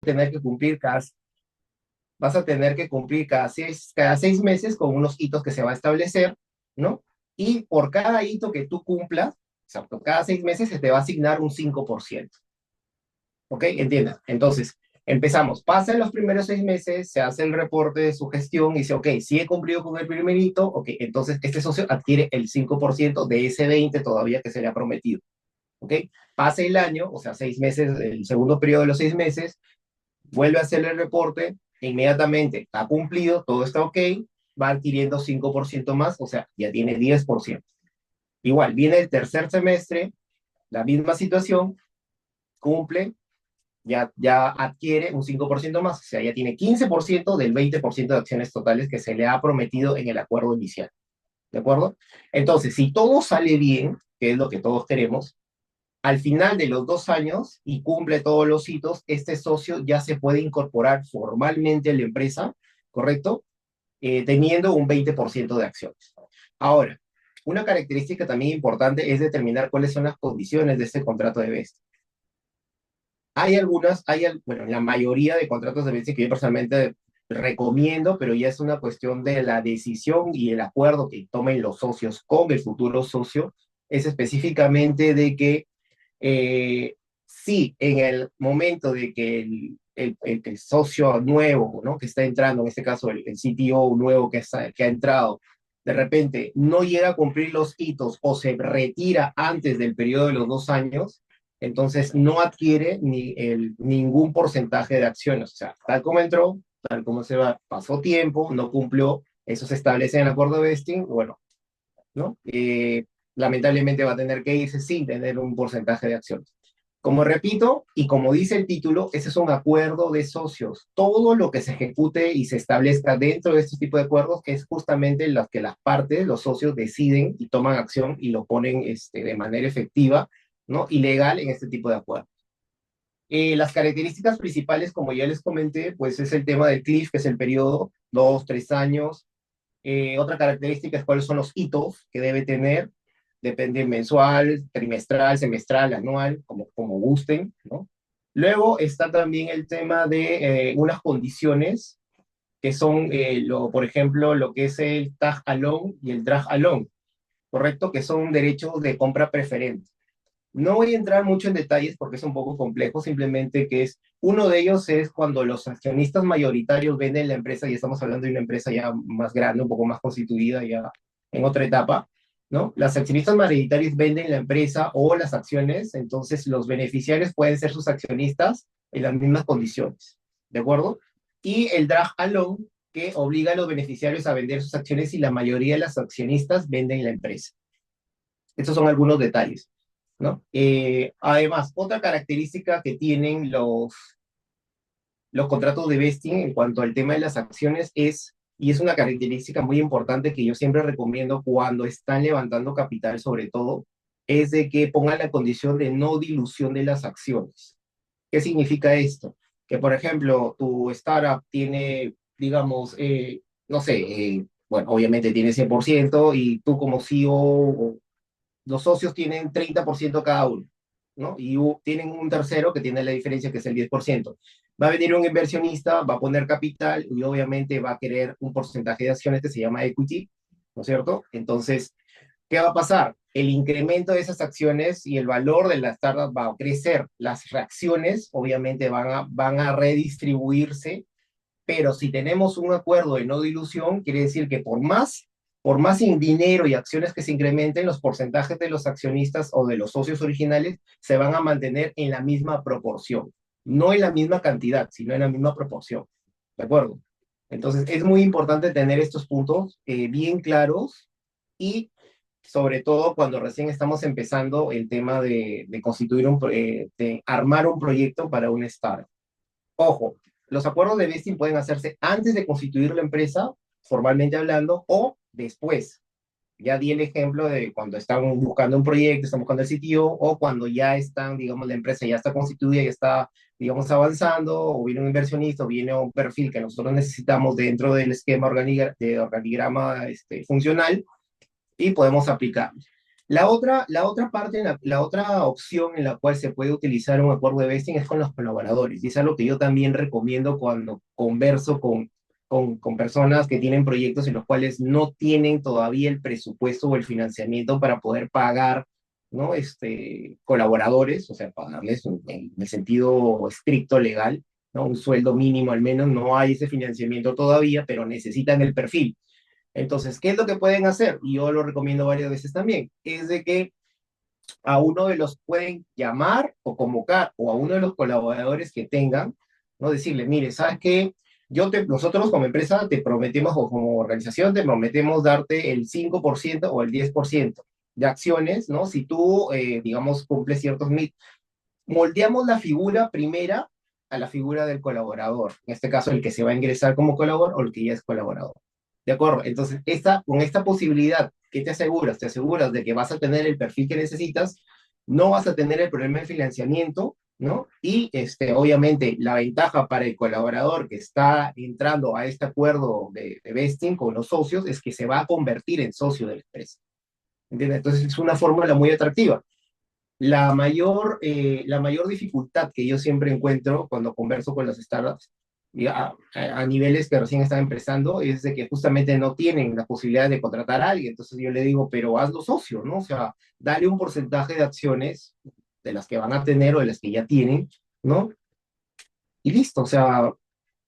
tener que cumplir vas a tener que cumplir cada 6 meses con unos hitos que se va a establecer, ¿no? Y por cada hito que tú cumplas, o sea, por cada 6 meses se te va a asignar un 5%. ¿Ok? Entiendes. Entonces, empezamos. Pasan los primeros 6 meses, se hace el reporte de su gestión y dice, ok, si he cumplido con el primer hito, ok, entonces este socio adquiere el 5% de ese 20 todavía que se le ha prometido. ¿Ok? Pasa el año, o sea, 6 meses, el segundo periodo de los 6 meses, vuelve a hacer el reporte, e inmediatamente ha cumplido, todo está ok, va adquiriendo 5% más, o sea, ya tiene 10%. Igual, viene el tercer semestre, la misma situación, cumple, ya adquiere un 5% más, o sea, ya tiene 15% del 20% de acciones totales que se le ha prometido en el acuerdo inicial. ¿De acuerdo? Entonces, si todo sale bien, que es lo que todos queremos, al final de los 2 años y cumple todos los hitos, este socio ya se puede incorporar formalmente a la empresa, ¿correcto? Teniendo un 20% de acciones. Ahora, una característica también importante es determinar cuáles son las condiciones de este contrato de vesting. Hay algunas, bueno, la mayoría de contratos de vesting que yo personalmente recomiendo, pero ya es una cuestión de la decisión y el acuerdo que tomen los socios con el futuro socio, es específicamente de que sí, en el momento de que el socio nuevo, ¿no? Que está entrando, en este caso el CTO nuevo que ha entrado, de repente no llega a cumplir los hitos o se retira antes del periodo de los 2 años, entonces no adquiere ningún porcentaje de acciones. O sea, tal como entró, tal como se va, pasó tiempo, no cumplió, eso se establece en el acuerdo de vesting, bueno, ¿no? Lamentablemente va a tener que irse sin tener un porcentaje de acciones. Como repito, y como dice el título, ese es un acuerdo de socios. Todo lo que se ejecute y se establezca dentro de estos tipos de acuerdos es justamente lo que las partes, los socios, deciden y toman acción y lo ponen de manera efectiva, ¿no? Y legal en este tipo de acuerdos. Las características principales, como ya les comenté, pues es el tema del cliff, que es el periodo, 2, 3 años. Otra característica es cuáles son los hitos que debe tener, depende mensual, trimestral, semestral, anual, como gusten, ¿no? Luego está también el tema de unas condiciones que son, por ejemplo, lo que es el tag along y el drag along, ¿correcto? Que son derechos de compra preferente. No voy a entrar mucho en detalles porque es un poco complejo, simplemente que uno de ellos es cuando los accionistas mayoritarios venden la empresa, y estamos hablando de una empresa ya más grande, un poco más constituida, ya en otra etapa, ¿no? Las accionistas mayoritarios venden la empresa o las acciones, entonces los beneficiarios pueden ser sus accionistas en las mismas condiciones, ¿de acuerdo? Y el drag along, que obliga a los beneficiarios a vender sus acciones y la mayoría de las accionistas venden la empresa. Estos son algunos detalles, ¿no? Además, otra característica que tienen los contratos de vesting en cuanto al tema de las acciones y es una característica muy importante que yo siempre recomiendo cuando están levantando capital, sobre todo, es de que pongan la condición de no dilución de las acciones. ¿Qué significa esto? Que, por ejemplo, tu startup tiene, digamos, no sé, bueno, obviamente tiene 100% y tú como CEO los socios tienen 30% cada uno, ¿no? Y tienen un tercero que tiene la diferencia, que es el 10%. Va a venir un inversionista, va a poner capital y obviamente va a querer un porcentaje de acciones que se llama equity, ¿no es cierto? Entonces, ¿qué va a pasar? El incremento de esas acciones y el valor de la startup va a crecer. Las reacciones obviamente van a redistribuirse, pero si tenemos un acuerdo de no dilución, quiere decir que por más dinero y acciones que se incrementen, los porcentajes de los accionistas o de los socios originales se van a mantener en la misma proporción. No en la misma cantidad, sino en la misma proporción. ¿De acuerdo? Entonces, es muy importante tener estos puntos bien claros y sobre todo cuando recién estamos empezando el tema de constituir de armar un proyecto para un startup. Ojo, los acuerdos de vesting pueden hacerse antes de constituir la empresa, formalmente hablando, o después. Ya di el ejemplo de cuando están buscando un proyecto, están buscando el sitio, o cuando ya están, digamos, la empresa ya está constituida, ya está, digamos, avanzando, o viene un inversionista, o viene un perfil que nosotros necesitamos dentro del esquema de organigrama funcional, y podemos aplicar. La otra parte, la otra opción en la cual se puede utilizar un acuerdo de vesting es con los colaboradores. Y es algo que yo también recomiendo cuando converso con personas que tienen proyectos en los cuales no tienen todavía el presupuesto o el financiamiento para poder pagar, ¿no? Colaboradores, o sea, pagarles en el sentido estricto legal, ¿no? Un sueldo mínimo al menos. No hay ese financiamiento todavía, pero necesitan el perfil. Entonces, ¿qué es lo que pueden hacer? Y yo lo recomiendo varias veces también, es de que a uno de los pueden llamar o convocar o a uno de los colaboradores que tengan, ¿no? Decirle, mire, ¿sabes qué? Nosotros como empresa te prometemos o como organización te prometemos darte el 5% o el 10% de acciones, ¿no? Si tú, digamos, cumples ciertos moldeamos la figura primera a la figura del colaborador, en este caso el que se va a ingresar como colaborador o el que ya es colaborador. ¿De acuerdo? Entonces, con esta posibilidad, ¿qué te aseguras? Te aseguras de que vas a tener el perfil que necesitas, no vas a tener el problema de financiamiento, ¿no? Y obviamente la ventaja para el colaborador que está entrando a este acuerdo de vesting con los socios es que se va a convertir en socio de la empresa. ¿Entiendes? Entonces es una fórmula muy atractiva. La mayor dificultad que yo siempre encuentro cuando converso con las startups y a niveles que recién están empezando es de que justamente no tienen la posibilidad de contratar a alguien. Entonces yo le digo, pero hazlo socio, ¿no? O sea, dale un porcentaje de acciones de las que van a tener o de las que ya tienen, ¿no? Y listo, o sea,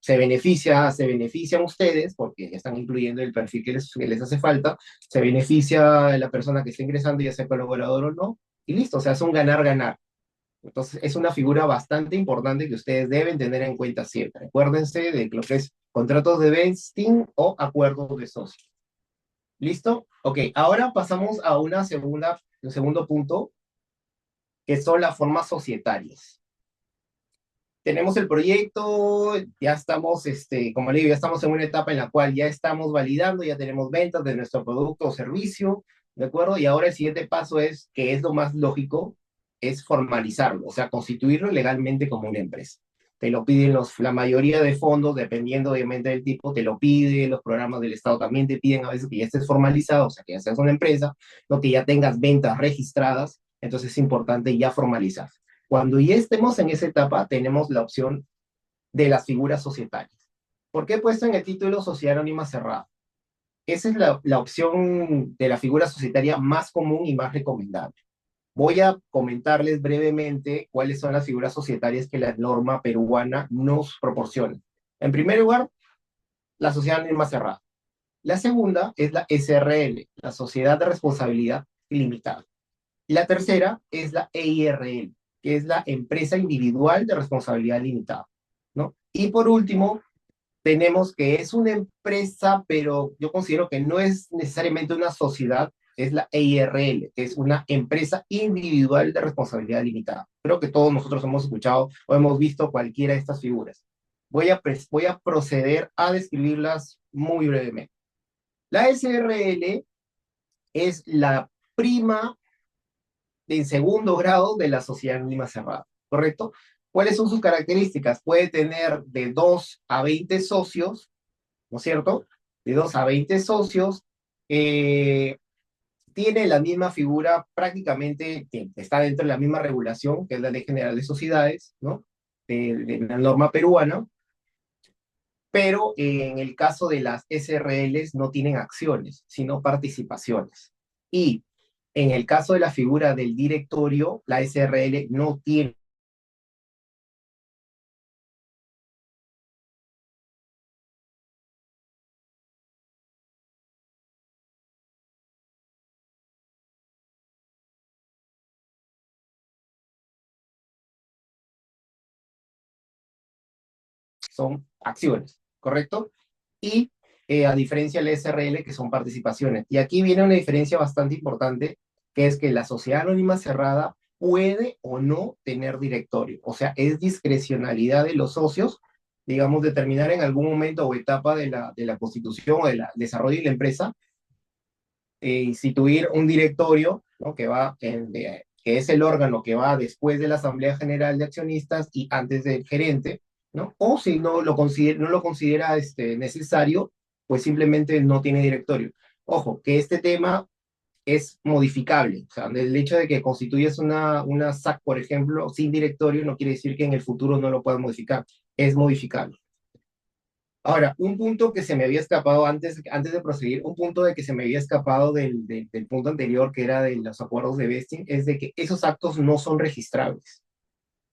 se benefician ustedes porque ya están incluyendo el perfil que les hace falta, se beneficia la persona que está ingresando, ya sea colaborador o no, y listo, o sea, es un ganar-ganar. Entonces, es una figura bastante importante que ustedes deben tener en cuenta siempre. Acuérdense de lo que es contratos de vesting o acuerdos de socio. ¿Listo? Ok, ahora pasamos a un segundo punto, que son las formas societarias. Tenemos el proyecto, ya estamos, como le digo, ya estamos en una etapa en la cual ya estamos validando, ya tenemos ventas de nuestro producto o servicio, ¿de acuerdo? Y ahora el siguiente paso es, que es lo más lógico, es formalizarlo, o sea, constituirlo legalmente como una empresa. Te lo piden la mayoría de fondos, dependiendo obviamente del tipo, te lo pide, los programas del Estado también te piden a veces que ya estés formalizado, o sea, que ya seas una empresa, no que ya tengas ventas registradas, entonces es importante ya formalizar. Cuando ya estemos en esa etapa, tenemos la opción de las figuras societarias. ¿Por qué he puesto en el título Sociedad Anónima Cerrada? Esa es la opción de la figura societaria más común y más recomendable. Voy a comentarles brevemente cuáles son las figuras societarias que la norma peruana nos proporciona. En primer lugar, la Sociedad Anónima Cerrada. La segunda es la SRL, la Sociedad de Responsabilidad Limitada. La tercera es la EIRL, que es la Empresa Individual de Responsabilidad Limitada, ¿no? Y por último, tenemos que es una empresa, pero yo considero que no es necesariamente una sociedad, es la EIRL, que es una empresa individual de responsabilidad limitada. Creo que todos nosotros hemos escuchado o hemos visto cualquiera de estas figuras. Voy a proceder a describirlas muy brevemente. La SRL es la prima en segundo grado de la sociedad anónima cerrada, ¿correcto? ¿Cuáles son sus características? Puede tener de 2 a 20 socios, ¿no es cierto? De 2 a 20 socios, eh, tiene la misma figura prácticamente, está dentro de la misma regulación, que es la Ley General de Sociedades, ¿no? De la norma peruana, pero en el caso de las SRLs no tienen acciones, sino participaciones. Y en el caso de la figura del directorio, la SRL no tiene, son acciones, ¿correcto? Y a diferencia de la SRL, que son participaciones. Y aquí viene una diferencia bastante importante, que es que la sociedad anónima cerrada puede o no tener directorio. O sea, es discrecionalidad de los socios, digamos, determinar en algún momento o etapa de la constitución o del desarrollo de la empresa, instituir un directorio, ¿no? Que es el órgano que va después de la Asamblea General de Accionistas y antes del gerente, ¿no? O si no lo considera necesario, pues simplemente no tiene directorio. Ojo, que este tema es modificable. O sea, el hecho de que constituyes una SAC, por ejemplo, sin directorio, no quiere decir que en el futuro no lo puedas modificar. Es modificable. Ahora, un punto que se me había escapado antes de proseguir, un punto de que se me había escapado del punto anterior, que era de los acuerdos de vesting, es de que esos actos no son registrables.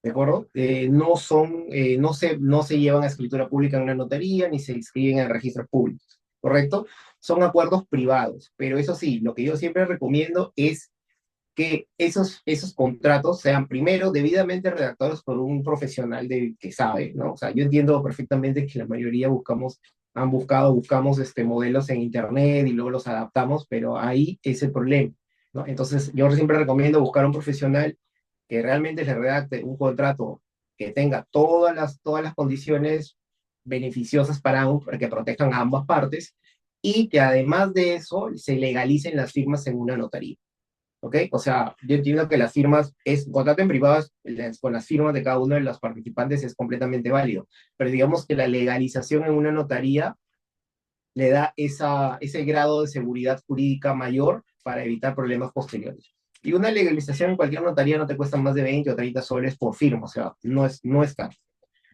¿De acuerdo? No se llevan a escritura pública en una notaría, ni se inscriben en registros públicos, ¿correcto? Son acuerdos privados, pero eso sí, lo que yo siempre recomiendo es que esos contratos sean primero debidamente redactados por un profesional que sabe, ¿no? O sea, yo entiendo perfectamente que la mayoría buscamos modelos en internet y luego los adaptamos, pero ahí es el problema, ¿no? Entonces, yo siempre recomiendo buscar un profesional que realmente le redacte un contrato que tenga todas las condiciones beneficiosas para que protejan a ambas partes y que además de eso se legalicen las firmas en una notaría. ¿Ok? O sea, yo entiendo que las firmas, contrato en privado con las firmas de cada uno de los participantes es completamente válido, pero digamos que la legalización en una notaría le da ese grado de seguridad jurídica mayor para evitar problemas posteriores. Y una legalización en cualquier notaría no te cuesta más de 20 o 30 soles por firma, o sea, no es caro.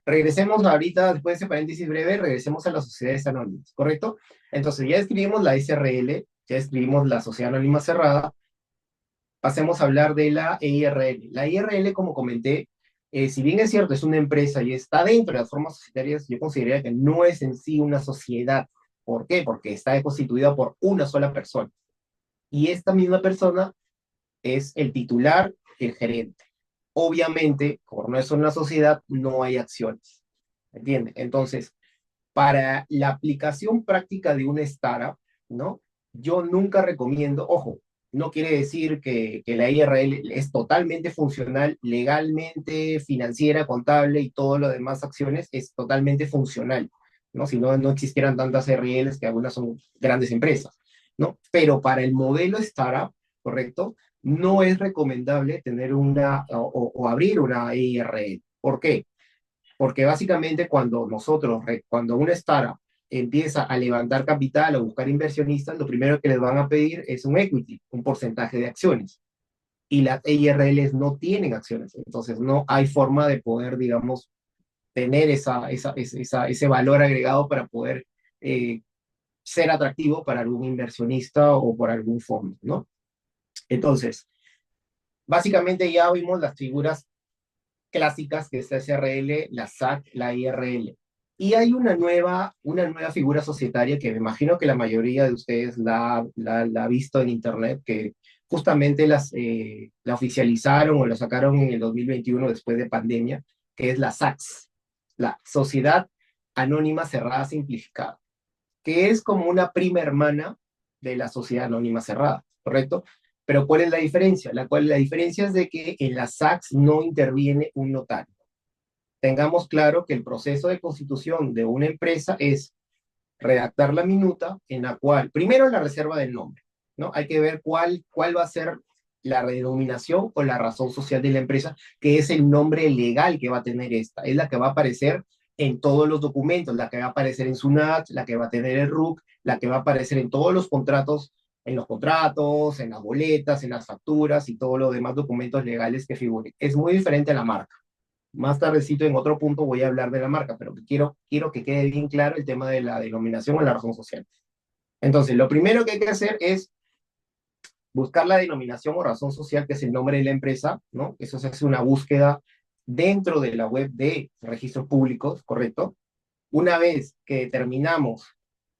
Regresemos ahorita, después de ese paréntesis breve, regresemos a las sociedades anónimas, ¿correcto? Entonces, ya escribimos la SRL, ya escribimos la sociedad anónima cerrada, pasemos a hablar de la IRL. La IRL, como comenté, si bien es cierto, es una empresa y está dentro de las formas societarias, yo consideraría que no es en sí una sociedad. ¿Por qué? Porque está constituida por una sola persona. Y esta misma persona es el titular, el gerente. Obviamente, como no es una sociedad, no hay acciones. ¿Entiendes? Entonces, para la aplicación práctica de una startup, ¿no? Yo nunca recomiendo, ojo, no quiere decir que la IRL es totalmente funcional, legalmente, financiera, contable y todo lo demás acciones es totalmente funcional, ¿no? Si no, no existieran tantas IRLs que algunas son grandes empresas, ¿no? Pero para el modelo startup, ¿correcto? No es recomendable tener o abrir una IRL. ¿Por qué? Porque básicamente cuando una startup empieza a levantar capital o buscar inversionistas, lo primero que les van a pedir es un equity, un porcentaje de acciones. Y las IRLs no tienen acciones, entonces no hay forma de poder, digamos, tener ese valor agregado para poder ser atractivo para algún inversionista o por algún fondo, ¿no? Entonces, básicamente ya vimos las figuras clásicas, que es la SRL, la SAC, la IRL. Y hay una nueva figura societaria que me imagino que la mayoría de ustedes la ha visto en Internet, que justamente la oficializaron o la sacaron en el 2021 después de pandemia, que es la SACS, la Sociedad Anónima Cerrada Simplificada, que es como una prima hermana de la Sociedad Anónima Cerrada, ¿correcto? Pero ¿cuál es la diferencia? La diferencia es de que en la SACS no interviene un notario. Tengamos claro que el proceso de constitución de una empresa es redactar la minuta en la cual, primero la reserva del nombre, ¿no? Hay que ver cuál va a ser la denominación o la razón social de la empresa, que es el nombre legal que va a tener esta. Es la que va a aparecer en todos los documentos, la que va a aparecer en SUNAT, la que va a tener el RUC, la que va a aparecer en todos los contratos, en las boletas, en las facturas y todos los demás documentos legales que figuren. Es muy diferente a la marca. Más tardecito, en otro punto, voy a hablar de la marca, pero quiero que quede bien claro el tema de la denominación o la razón social. Entonces, lo primero que hay que hacer es buscar la denominación o razón social, que es el nombre de la empresa, ¿no? Eso se hace una búsqueda dentro de la web de registros públicos, ¿correcto? Una vez que determinamos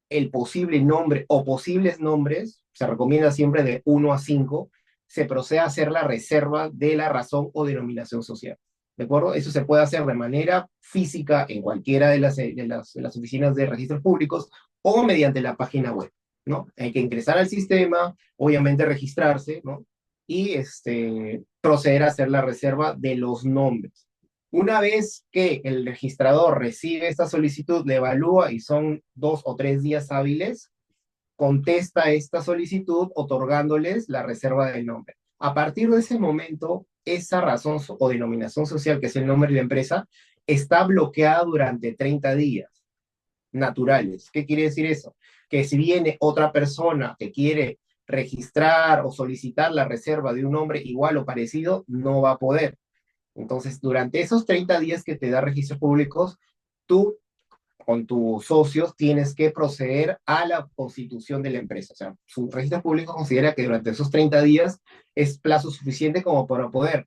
el posible nombre o posibles nombres, se recomienda siempre de 1 a 5, se procede a hacer la reserva de la razón o denominación social. ¿De acuerdo? Eso se puede hacer de manera física en cualquiera de las oficinas de registros públicos o mediante la página web, ¿no? Hay que ingresar al sistema, obviamente registrarse, ¿no? Y proceder a hacer la reserva de los nombres. Una vez que el registrador recibe esta solicitud, le evalúa y son 2 o 3 días hábiles, contesta esta solicitud otorgándoles la reserva del nombre. A partir de ese momento, esa razón o denominación social, que es el nombre de la empresa, está bloqueada durante 30 días naturales. ¿Qué quiere decir eso? Que si viene otra persona que quiere registrar o solicitar la reserva de un nombre igual o parecido, no va a poder. Entonces, durante esos 30 días que te da registros públicos, tú con tus socios tienes que proceder a la constitución de la empresa. O sea, su registro público considera que durante esos 30 días es plazo suficiente como para poder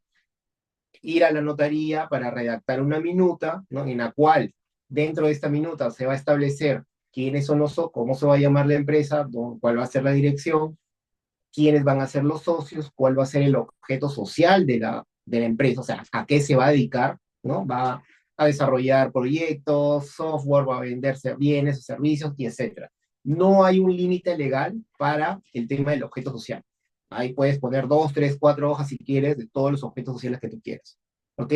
ir a la notaría para redactar una minuta, ¿no? En la cual dentro de esta minuta se va a establecer quiénes son los socios, cómo se va a llamar la empresa, cuál va a ser la dirección, quiénes van a ser los socios, cuál va a ser el objeto social de la empresa, o sea, a qué se va a dedicar, ¿no? Va a desarrollar proyectos, software, va a venderse bienes o servicios, y etcétera. No hay un límite legal para el tema del objeto social. Ahí puedes poner dos, tres, cuatro hojas si quieres de todos los objetos sociales que tú quieras. ¿Ok?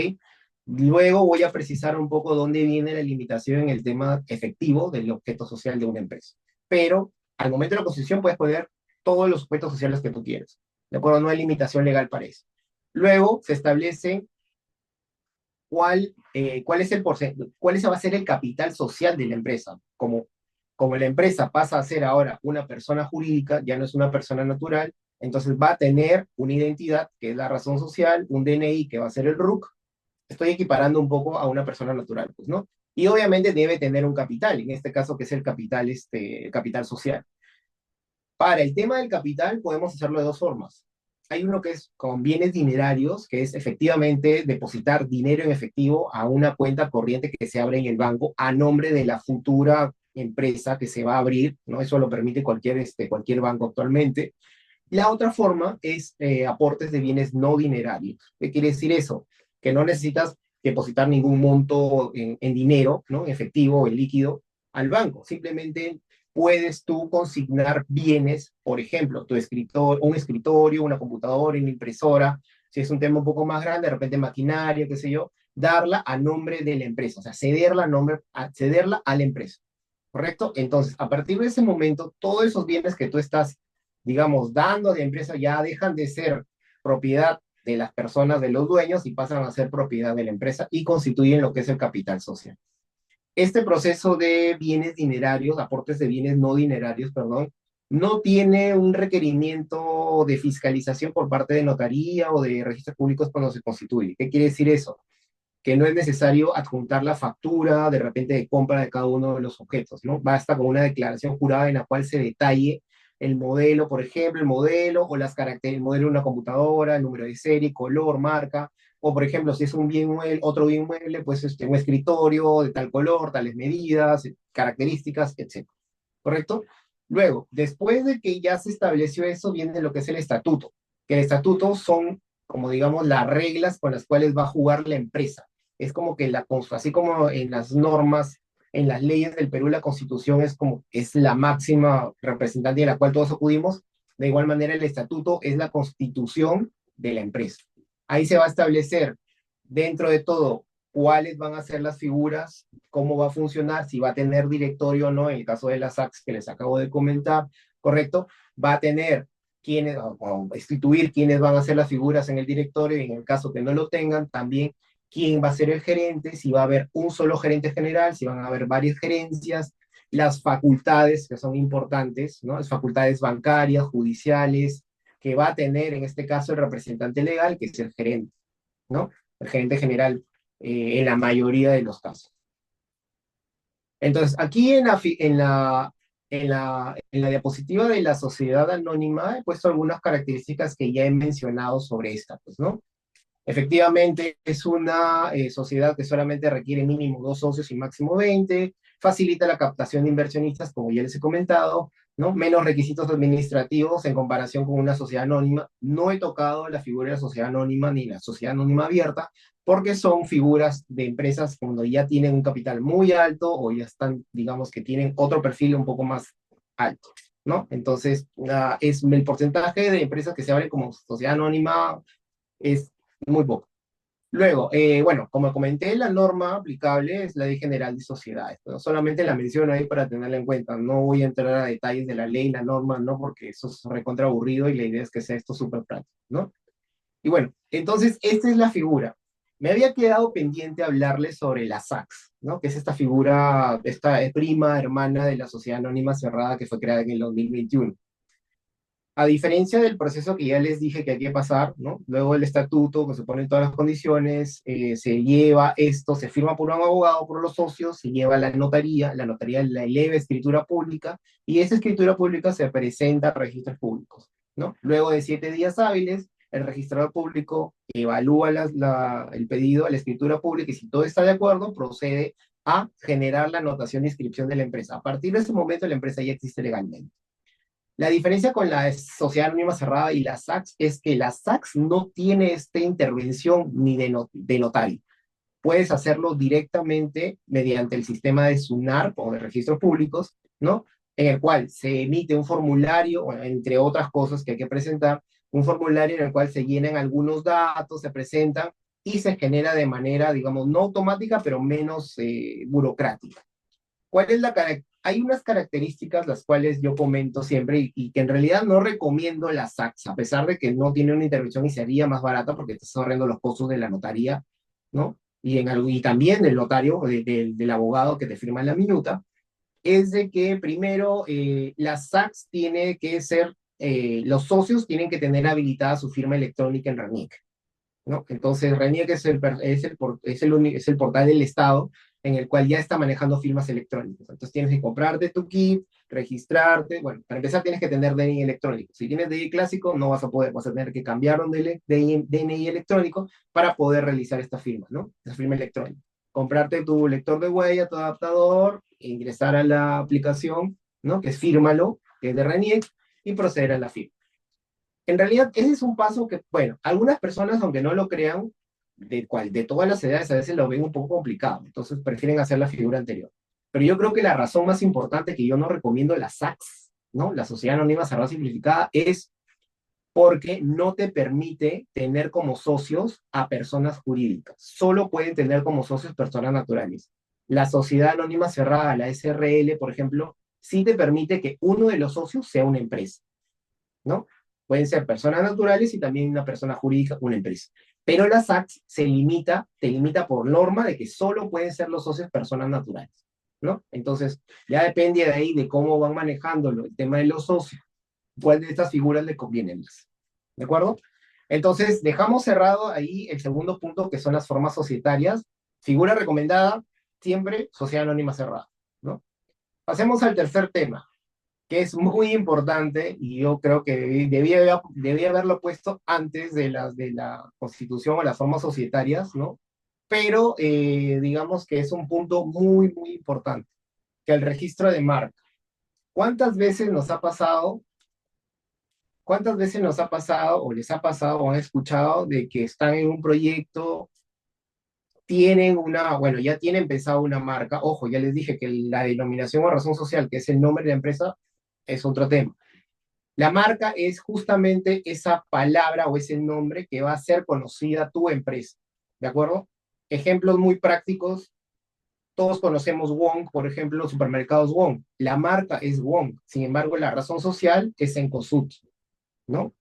Luego voy a precisar un poco dónde viene la limitación en el tema efectivo del objeto social de una empresa. Pero al momento de la constitución puedes poner todos los objetos sociales que tú quieras. ¿De acuerdo? No hay limitación legal para eso. Luego se establece cuál es el porcentaje, cuál va a ser el capital social de la empresa. Como la empresa pasa a ser ahora una persona jurídica, ya no es una persona natural, entonces va a tener una identidad, que es la razón social, un DNI, que va a ser el RUC. Estoy equiparando un poco a una persona natural, pues, ¿no? Y obviamente debe tener un capital, en este caso que es el capital social. Para el tema del capital podemos hacerlo de dos formas. Hay uno que es con bienes dinerarios, que es efectivamente depositar dinero en efectivo a una cuenta corriente que se abre en el banco a nombre de la futura empresa que se va a abrir, ¿no? Eso lo permite cualquier banco actualmente. La otra forma es aportes de bienes no dinerarios. ¿Qué quiere decir eso? Que no necesitas depositar ningún monto en dinero, ¿no? En efectivo o en líquido al banco. Simplemente puedes tú consignar bienes, por ejemplo, un escritorio, una computadora, una impresora. Si es un tema un poco más grande, de repente maquinaria, qué sé yo, darla a nombre de la empresa, o sea, cederla a la empresa. ¿Correcto? Entonces, a partir de ese momento, todos esos bienes que tú estás, digamos, dando a la empresa ya dejan de ser propiedad de las personas, de los dueños, y pasan a ser propiedad de la empresa y constituyen lo que es el capital social. Este proceso de bienes dinerarios, aportes de bienes no dinerarios, perdón, no tiene un requerimiento de fiscalización por parte de notaría o de registros públicos cuando se constituye. ¿Qué quiere decir eso? Que no es necesario adjuntar la factura de repente de compra de cada uno de los objetos, ¿no? Basta con una declaración jurada en la cual se detalle el modelo, por ejemplo, el modelo o las características, el modelo de una computadora, el número de serie, color, marca, o por ejemplo, si es un bien mueble, otro bien mueble, pues un escritorio de tal color, tales medidas, características, etc. ¿Correcto? Luego, después de que ya se estableció eso, viene lo que es el estatuto, que el estatuto son, como digamos, las reglas con las cuales va a jugar la empresa. Es como que así como en las normas, en las leyes del Perú, la Constitución es la máxima representante de la cual todos acudimos. De igual manera, el estatuto es la constitución de la empresa. Ahí se va a establecer, dentro de todo, cuáles van a ser las figuras, cómo va a funcionar, si va a tener directorio o no, en el caso de las ACS que les acabo de comentar, ¿correcto? Va a tener o instituir quiénes van a ser las figuras en el directorio, y en el caso que no lo tengan, también quién va a ser el gerente, si va a haber un solo gerente general, si van a haber varias gerencias, las facultades que son importantes, ¿no? Las facultades bancarias, judiciales, que va a tener en este caso el representante legal, que es el gerente, ¿no? El gerente general en la mayoría de los casos. Entonces, aquí en la diapositiva de la sociedad anónima he puesto algunas características que ya he mencionado sobre esta, pues, ¿no? Efectivamente, es una sociedad que solamente requiere mínimo dos socios y máximo 20, facilita la captación de inversionistas, como ya les he comentado, ¿no? Menos requisitos administrativos en comparación con una sociedad anónima. No he tocado la figura de la sociedad anónima ni la sociedad anónima abierta, porque son figuras de empresas cuando ya tienen un capital muy alto o ya están, digamos, que tienen otro perfil un poco más alto, ¿no? Entonces, es el porcentaje de empresas que se abren como sociedad anónima es muy poco. Luego, bueno, como comenté, la norma aplicable es la Ley General de Sociedades, pero solamente la menciono ahí para tenerla en cuenta. No voy a entrar a detalles de la ley, la norma, no, porque eso es recontra aburrido y la idea es que sea esto súper práctico, ¿no? Y bueno, entonces esta es la figura. Me había quedado pendiente hablarles sobre la SACS, ¿no? Que es esta figura, esta prima hermana de la Sociedad Anónima Cerrada que fue creada en el 2021. A diferencia del proceso que ya les dije que hay que pasar, ¿no? Luego el estatuto, que se ponen todas las condiciones, se lleva esto, se firma por un abogado, por los socios, se lleva a la notaría la eleva a escritura pública, y esa escritura pública se presenta a registros públicos, ¿no? Luego de 7 días hábiles, el registrador público evalúa el pedido a la escritura pública y si todo está de acuerdo, procede a generar la anotación de inscripción de la empresa. A partir de ese momento, la empresa ya existe legalmente. La diferencia con la sociedad anónima cerrada y la SACS es que la SACS no tiene esta intervención ni de notario. Puedes hacerlo directamente mediante el sistema de SUNAR o de registros públicos, ¿no? En el cual se emite un formulario, bueno, entre otras cosas que hay que presentar, un formulario en el cual se llenan algunos datos, se presentan y se genera de manera, digamos, no automática, pero menos burocrática. ¿Cuál es la Hay unas características las cuales yo comento siempre y que en realidad no recomiendo la SACS, a pesar de que no tiene una intervención y sería más barata porque te está ahorrando los costos de la notaría, ¿no? Y también del notario, del abogado que te firma la minuta, es de que primero la SACS tiene que ser, los socios tienen que tener habilitada su firma electrónica en RENIEC, ¿no? Entonces, RENIEC es el portal del Estado en el cual ya está manejando firmas electrónicas. Entonces, tienes que comprarte tu kit, registrarte. Bueno, para empezar, tienes que tener DNI electrónico. Si tienes DNI clásico, no vas a poder, vas a tener que cambiar un DNI electrónico para poder realizar esta firma, ¿no? Esta firma electrónica. Comprarte tu lector de huella, tu adaptador, ingresar a la aplicación, ¿no? Que es Fírmalo, que es de RENIEC, y proceder a la firma. En realidad, ese es un paso que, bueno, algunas personas, aunque no lo crean, de todas las edades, a veces lo ven un poco complicado, entonces prefieren hacer la figura anterior. Pero yo creo que la razón más importante que yo no recomiendo la SACS, ¿no? La Sociedad Anónima Cerrada Simplificada, es porque no te permite tener como socios a personas jurídicas. Solo pueden tener como socios personas naturales. La Sociedad Anónima Cerrada, la SRL, por ejemplo, sí te permite que uno de los socios sea una empresa, ¿no? Pueden ser personas naturales y también una persona jurídica, una empresa. Pero la SACS te limita por norma de que solo pueden ser los socios personas naturales, ¿no? Entonces, ya depende de ahí de cómo van manejando el tema de los socios, cuál de estas figuras le conviene más. ¿De acuerdo? Entonces, dejamos cerrado ahí el segundo punto, que son las formas societarias. Figura recomendada, siempre sociedad anónima cerrada, ¿no? Pasemos al tercer tema, que es muy importante y yo creo que debía haberlo puesto antes de la Constitución o las formas societarias, ¿no? Pero digamos que es un punto muy, muy importante, que el registro de marca. ¿Cuántas veces nos ha pasado? ¿Cuántas veces nos ha pasado o les ha pasado o han escuchado de que están en un proyecto, bueno, ya tienen pensado una marca? Ojo, ya les dije que la denominación o razón social, que es el nombre de la empresa, es otro tema. La marca es justamente esa palabra o ese nombre que va a hacer conocida tu empresa, ¿de acuerdo? Ejemplos muy prácticos, todos conocemos Wong, por ejemplo, los supermercados Wong. La marca es Wong, sin embargo, la razón social es Cencosud, ¿no?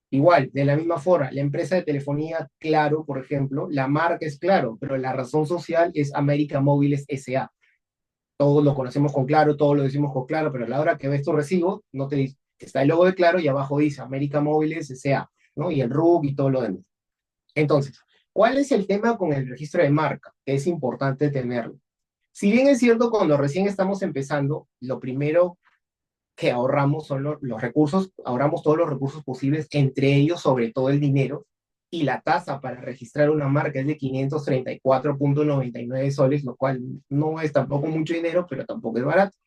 Igual, de la misma forma, la empresa de telefonía Claro, por ejemplo, la marca es Claro, pero la razón social es América Móviles S.A. Todos lo conocemos con Claro, todos lo decimos con Claro, pero a la hora que ves tu recibo, no te dice, está el logo de Claro y abajo dice América Móviles S.A., ¿no? Y el RUC y todo lo demás. Entonces, ¿cuál es el tema con el registro de marca? Es importante tenerlo. Si bien es cierto, cuando recién estamos empezando, lo primero que ahorramos son los recursos, ahorramos todos los recursos posibles, entre ellos sobre todo el dinero, y la tasa para registrar una marca es de 534.99 soles, lo cual no es tampoco mucho dinero, pero tampoco es barato.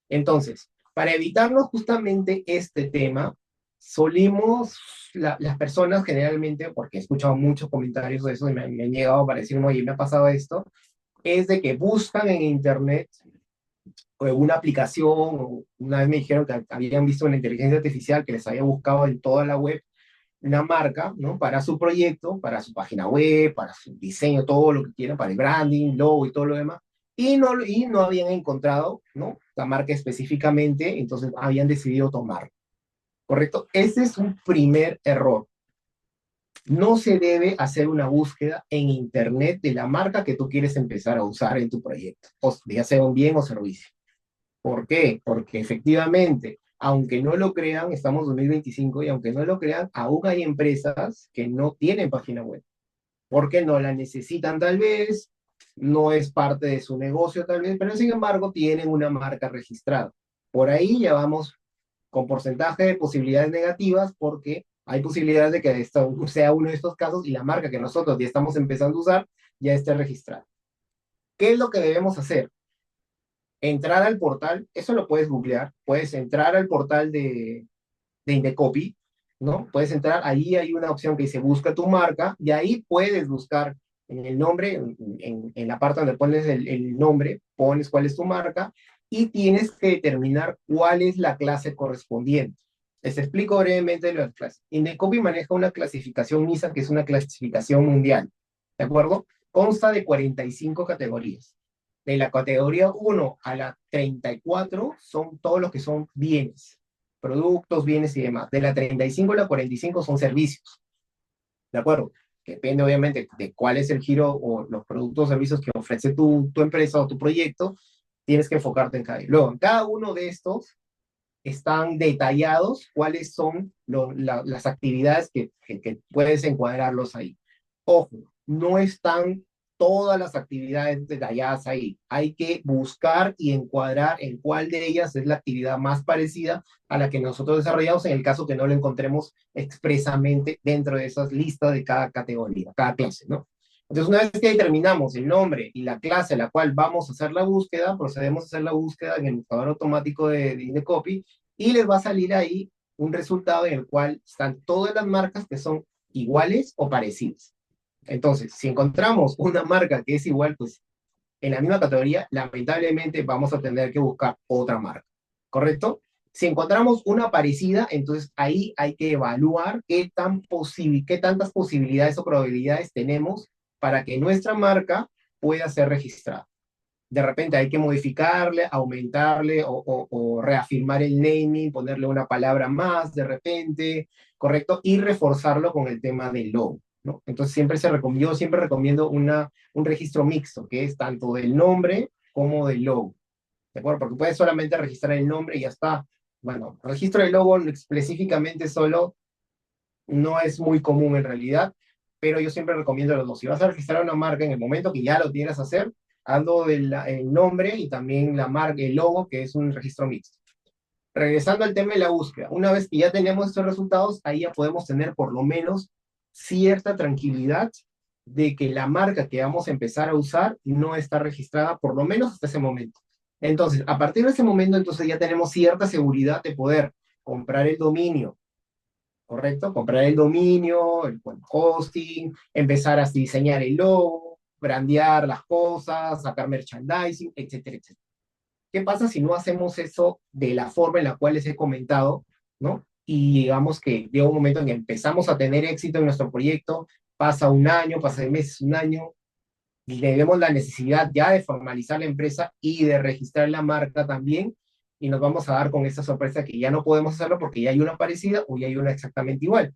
Entonces, para evitarnos justamente este tema, solimos, las personas generalmente, porque he escuchado muchos comentarios de eso y me han llegado para decirme, oye, me ha pasado esto, es de que buscan en internet una aplicación, o una vez me dijeron que habían visto una inteligencia artificial que les había buscado en toda la web una marca, ¿no? Para su proyecto, para su página web, para su diseño, todo lo que quieran, para el branding, logo y todo lo demás, y no habían encontrado, ¿no? La marca específicamente, entonces habían decidido tomar, ¿correcto? Ese es un primer error. No se debe hacer una búsqueda en internet de la marca que tú quieres empezar a usar en tu proyecto, o ya sea un bien o servicio. ¿Por qué? Porque efectivamente aunque no lo crean, estamos en 2025 y aunque no lo crean, aún hay empresas que no tienen página web, porque no la necesitan tal vez, no es parte de su negocio tal vez, pero sin embargo tienen una marca registrada. Por ahí ya vamos con porcentaje de posibilidades negativas porque hay posibilidades de que esto sea uno de estos casos y la marca que nosotros ya estamos empezando a usar ya esté registrada. ¿Qué es lo que debemos hacer? Entrar al portal, eso lo puedes googlear, puedes entrar al portal de Indecopy, ¿no? Puedes entrar, ahí hay una opción que dice busca tu marca y ahí puedes buscar en el nombre, en la parte donde pones el nombre, pones cuál es tu marca y tienes que determinar cuál es la clase correspondiente. Les explico brevemente las clases. Indecopy maneja una clasificación MISA, que es una clasificación mundial, ¿de acuerdo? Consta de 45 categorías. De la categoría 1 a la 34 son todos los que son bienes, productos, bienes y demás. De la 35 a la 45 son servicios, ¿de acuerdo? Depende obviamente de cuál es el giro o los productos o servicios que ofrece tu empresa o tu proyecto, tienes que enfocarte en cada uno. Luego, en cada uno de estos están detallados cuáles son las actividades que puedes encuadrarlos ahí. Ojo, no están todas las actividades detalladas ahí. Hay que buscar y encuadrar en cuál de ellas es la actividad más parecida a la que nosotros desarrollamos en el caso que no lo encontremos expresamente dentro de esas listas de cada categoría, cada clase, ¿no? Entonces, una vez que determinamos el nombre y la clase a la cual vamos a hacer la búsqueda, procedemos a hacer la búsqueda en el buscador automático de Indecopy y les va a salir ahí un resultado en el cual están todas las marcas que son iguales o parecidas. Entonces, si encontramos una marca que es igual, pues en la misma categoría, lamentablemente vamos a tener que buscar otra marca, ¿correcto? Si encontramos una parecida, entonces ahí hay que evaluar qué tantas posibilidades o probabilidades tenemos para que nuestra marca pueda ser registrada. De repente hay que modificarle, aumentarle o reafirmar el naming, ponerle una palabra más de repente, ¿correcto? Y reforzarlo con el tema del logo, ¿no? Entonces yo siempre recomiendo un registro mixto, que es tanto del nombre como del logo, ¿de acuerdo? Porque puedes solamente registrar el nombre y ya está. Bueno, registro del logo específicamente solo no es muy común en realidad, pero yo siempre recomiendo los dos. Si vas a registrar una marca en el momento que ya lo quieras hacer, hazlo del el nombre y también la marca, el logo, que es un registro mixto. Regresando al tema de la búsqueda, una vez que ya tenemos estos resultados, ahí ya podemos tener por lo menos cierta tranquilidad de que la marca que vamos a empezar a usar no está registrada, por lo menos hasta ese momento. Entonces, a partir de ese momento, entonces ya tenemos cierta seguridad de poder comprar el dominio, ¿correcto? Comprar el dominio, el buen hosting, empezar a diseñar el logo, brandear las cosas, sacar merchandising, etcétera, etcétera. ¿Qué pasa si no hacemos eso de la forma en la cual les he comentado, ¿no? Y digamos que llega un momento en que empezamos a tener éxito en nuestro proyecto, pasa un año, pasa de meses, un año, y le vemos la necesidad ya de formalizar la empresa y de registrar la marca también, y nos vamos a dar con esta sorpresa que ya no podemos hacerlo porque ya hay una parecida o ya hay una exactamente igual.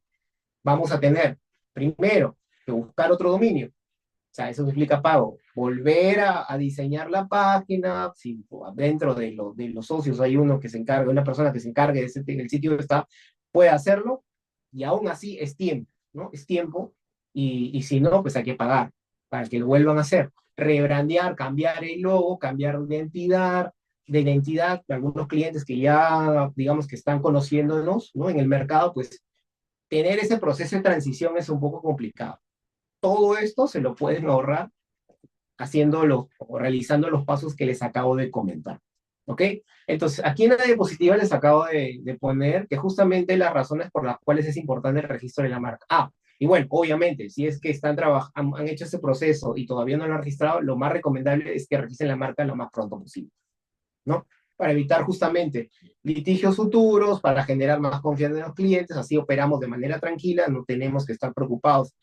Vamos a tener, primero, que buscar otro dominio. O sea, eso implica pago. Volver a diseñar la página, si dentro de los socios hay uno que se encarga, una persona que se encargue de ese, el sitio está, puede hacerlo, y aún así es tiempo, ¿no? Es tiempo, y si no, pues hay que pagar para que lo vuelvan a hacer. Rebrandear, cambiar el logo, cambiar de identidad, de algunos clientes que ya, digamos, que están conociéndonos, ¿no? En el mercado, pues tener ese proceso de transición es un poco complicado. Todo esto se lo pueden ahorrar haciéndolo o realizando los pasos que les acabo de comentar. ¿Ok? Entonces, aquí en la diapositiva les acabo de poner que justamente las razones por las cuales es importante el registro de la marca. Ah, y bueno, obviamente, si es que han hecho ese proceso y todavía no lo han registrado, lo más recomendable es que registren la marca lo más pronto posible, ¿no? Para evitar justamente litigios futuros, para generar más confianza en los clientes, así operamos de manera tranquila, no tenemos que estar preocupados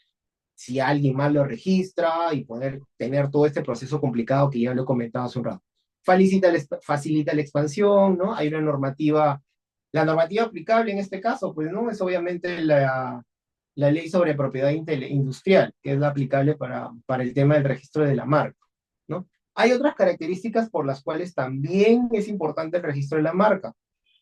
si alguien más lo registra y poder tener todo este proceso complicado que ya lo he comentado hace un rato. Facilita la expansión, ¿no? Hay una normativa, la normativa aplicable en este caso, pues, ¿no? Es obviamente la ley sobre propiedad industrial, que es la aplicable para el tema del registro de la marca, ¿no? Hay otras características por las cuales también es importante el registro de la marca.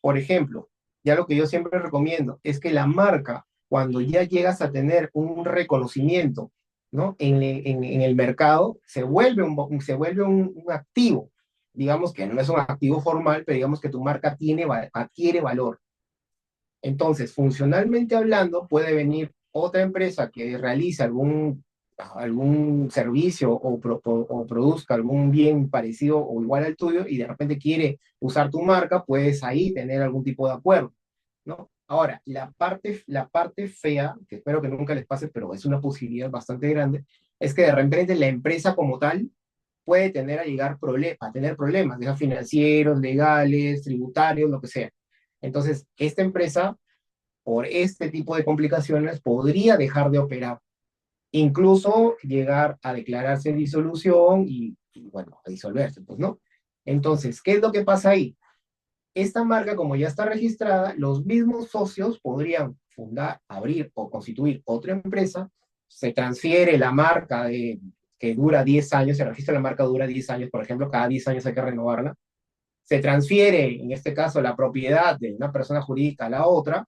Por ejemplo, ya lo que yo siempre recomiendo es que la marca, cuando ya llegas a tener un reconocimiento, ¿no? En el mercado, se vuelve un activo. Digamos que no es un activo formal, pero digamos que tu marca adquiere valor. Entonces, funcionalmente hablando, puede venir otra empresa que realice algún servicio o produzca algún bien parecido o igual al tuyo y de repente quiere usar tu marca, puedes ahí tener algún tipo de acuerdo, ¿no? Ahora, la parte fea, que espero que nunca les pase, pero es una posibilidad bastante grande, es que de repente la empresa como tal puede tener problemas, ya sea financieros, legales, tributarios, lo que sea. Entonces, esta empresa, por este tipo de complicaciones, podría dejar de operar, incluso llegar a declararse en disolución bueno, a disolverse, pues, ¿no? Entonces, ¿qué es lo que pasa ahí? Esta marca, como ya está registrada, los mismos socios podrían fundar, abrir o constituir otra empresa, se transfiere la marca que dura 10 años, se registra la marca dura 10 años, por ejemplo, cada 10 años hay que renovarla, se transfiere, en este caso, la propiedad de una persona jurídica a la otra,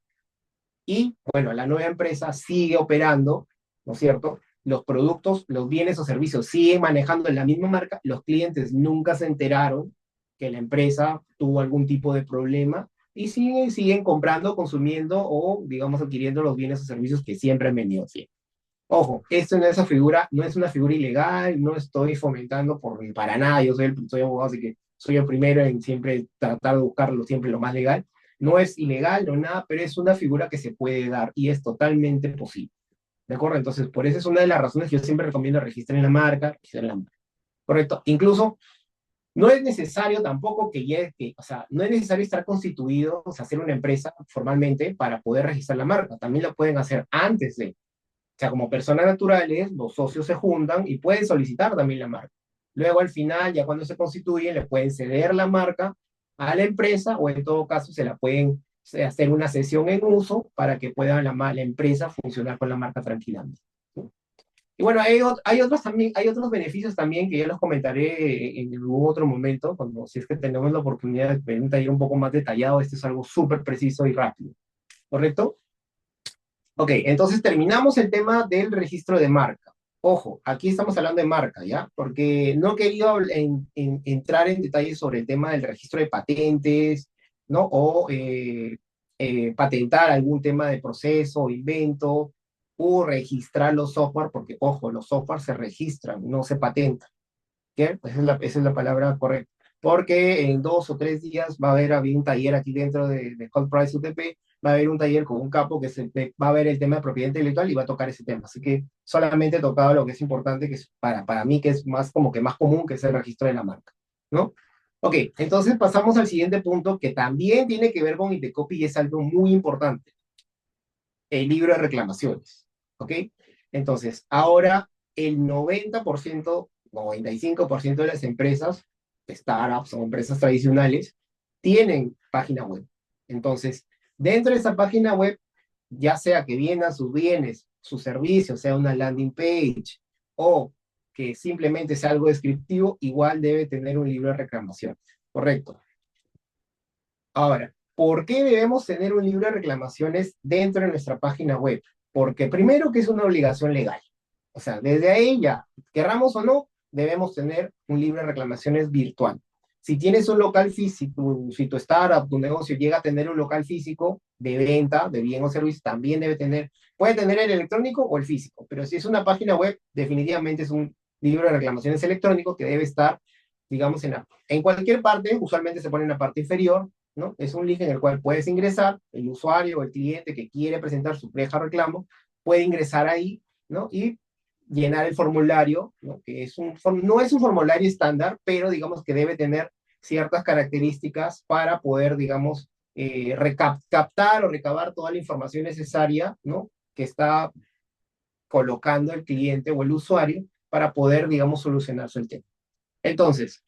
y bueno, la nueva empresa sigue operando, ¿no es cierto? Los productos, los bienes o servicios siguen manejando en la misma marca, los clientes nunca se enteraron que la empresa tuvo algún tipo de problema y siguen comprando, consumiendo o, digamos, adquiriendo los bienes o servicios que siempre han venido haciendo. Ojo, esto no es una figura ilegal, no estoy fomentando para nada, soy abogado, así que soy el primero en siempre tratar de buscarlo siempre lo más legal. No es ilegal, no nada, pero es una figura que se puede dar y es totalmente posible. ¿De acuerdo? Entonces, por eso es una de las razones que yo siempre recomiendo registrar la marca, ¿correcto? Incluso no es necesario tampoco o sea, no es necesario estar constituido, o sea, hacer una empresa formalmente para poder registrar la marca. También lo pueden hacer antes de. O sea, como personas naturales, los socios se juntan y pueden solicitar también la marca. Luego, al final, ya cuando se constituyen, le pueden ceder la marca a la empresa o en todo caso se la pueden hacer una sesión en uso para que pueda la empresa funcionar con la marca tranquilamente. ¿Sí? Y bueno, hay otros beneficios también que ya los comentaré en algún otro momento, cuando si es que tenemos la oportunidad de ver un taller un poco más detallado. Esto es algo súper preciso y rápido, ¿correcto? Ok, entonces terminamos el tema del registro de marca. Ojo, aquí estamos hablando de marca, ¿ya? Porque no he querido entrar en detalles sobre el tema del registro de patentes, ¿no? O patentar algún tema de proceso o invento, o registrar los software, porque, ojo, los software se registran, no se patentan. ¿Qué? Esa es la palabra correcta. Porque en 2 o 3 días va a haber un taller aquí dentro de Hot Price UTP, va a haber un taller con un capo va a ver el tema de propiedad intelectual y va a tocar ese tema. Así que solamente he tocado lo que es importante, que es para mí, que es más como que más común, que es el registro de la marca, ¿no? Ok, entonces pasamos al siguiente punto que también tiene que ver con Indecopy y es algo muy importante, el libro de reclamaciones, ¿ok? Entonces, ahora el 95% de las empresas, startups o empresas tradicionales, tienen página web. Entonces, dentro de esa página web, ya sea que vendan sus bienes, sus servicios, sea una landing page o que simplemente sea algo descriptivo, igual debe tener un libro de reclamaciones, ¿correcto? Ahora, ¿por qué debemos tener un libro de reclamaciones dentro de nuestra página web? Porque primero que es una obligación legal. O sea, desde ahí ya, querramos o no, debemos tener un libro de reclamaciones virtual. Si tienes un local físico, si tu startup, tu negocio llega a tener un local físico de venta de bien o servicio, también puede tener el electrónico o el físico, pero si es una página web, definitivamente es un libro de reclamaciones electrónico que debe estar, digamos, en cualquier parte, usualmente se pone en la parte inferior, ¿no? Es un link en el cual puedes ingresar, el usuario o el cliente que quiere presentar su queja o reclamo, puede ingresar ahí, ¿no? Y llenar el formulario, ¿no? Que no es un formulario estándar, pero digamos que debe tener ciertas características para poder, digamos, captar o recabar toda la información necesaria, ¿no? Que está colocando el cliente o el usuario para poder, digamos, solucionar el tema. Entonces,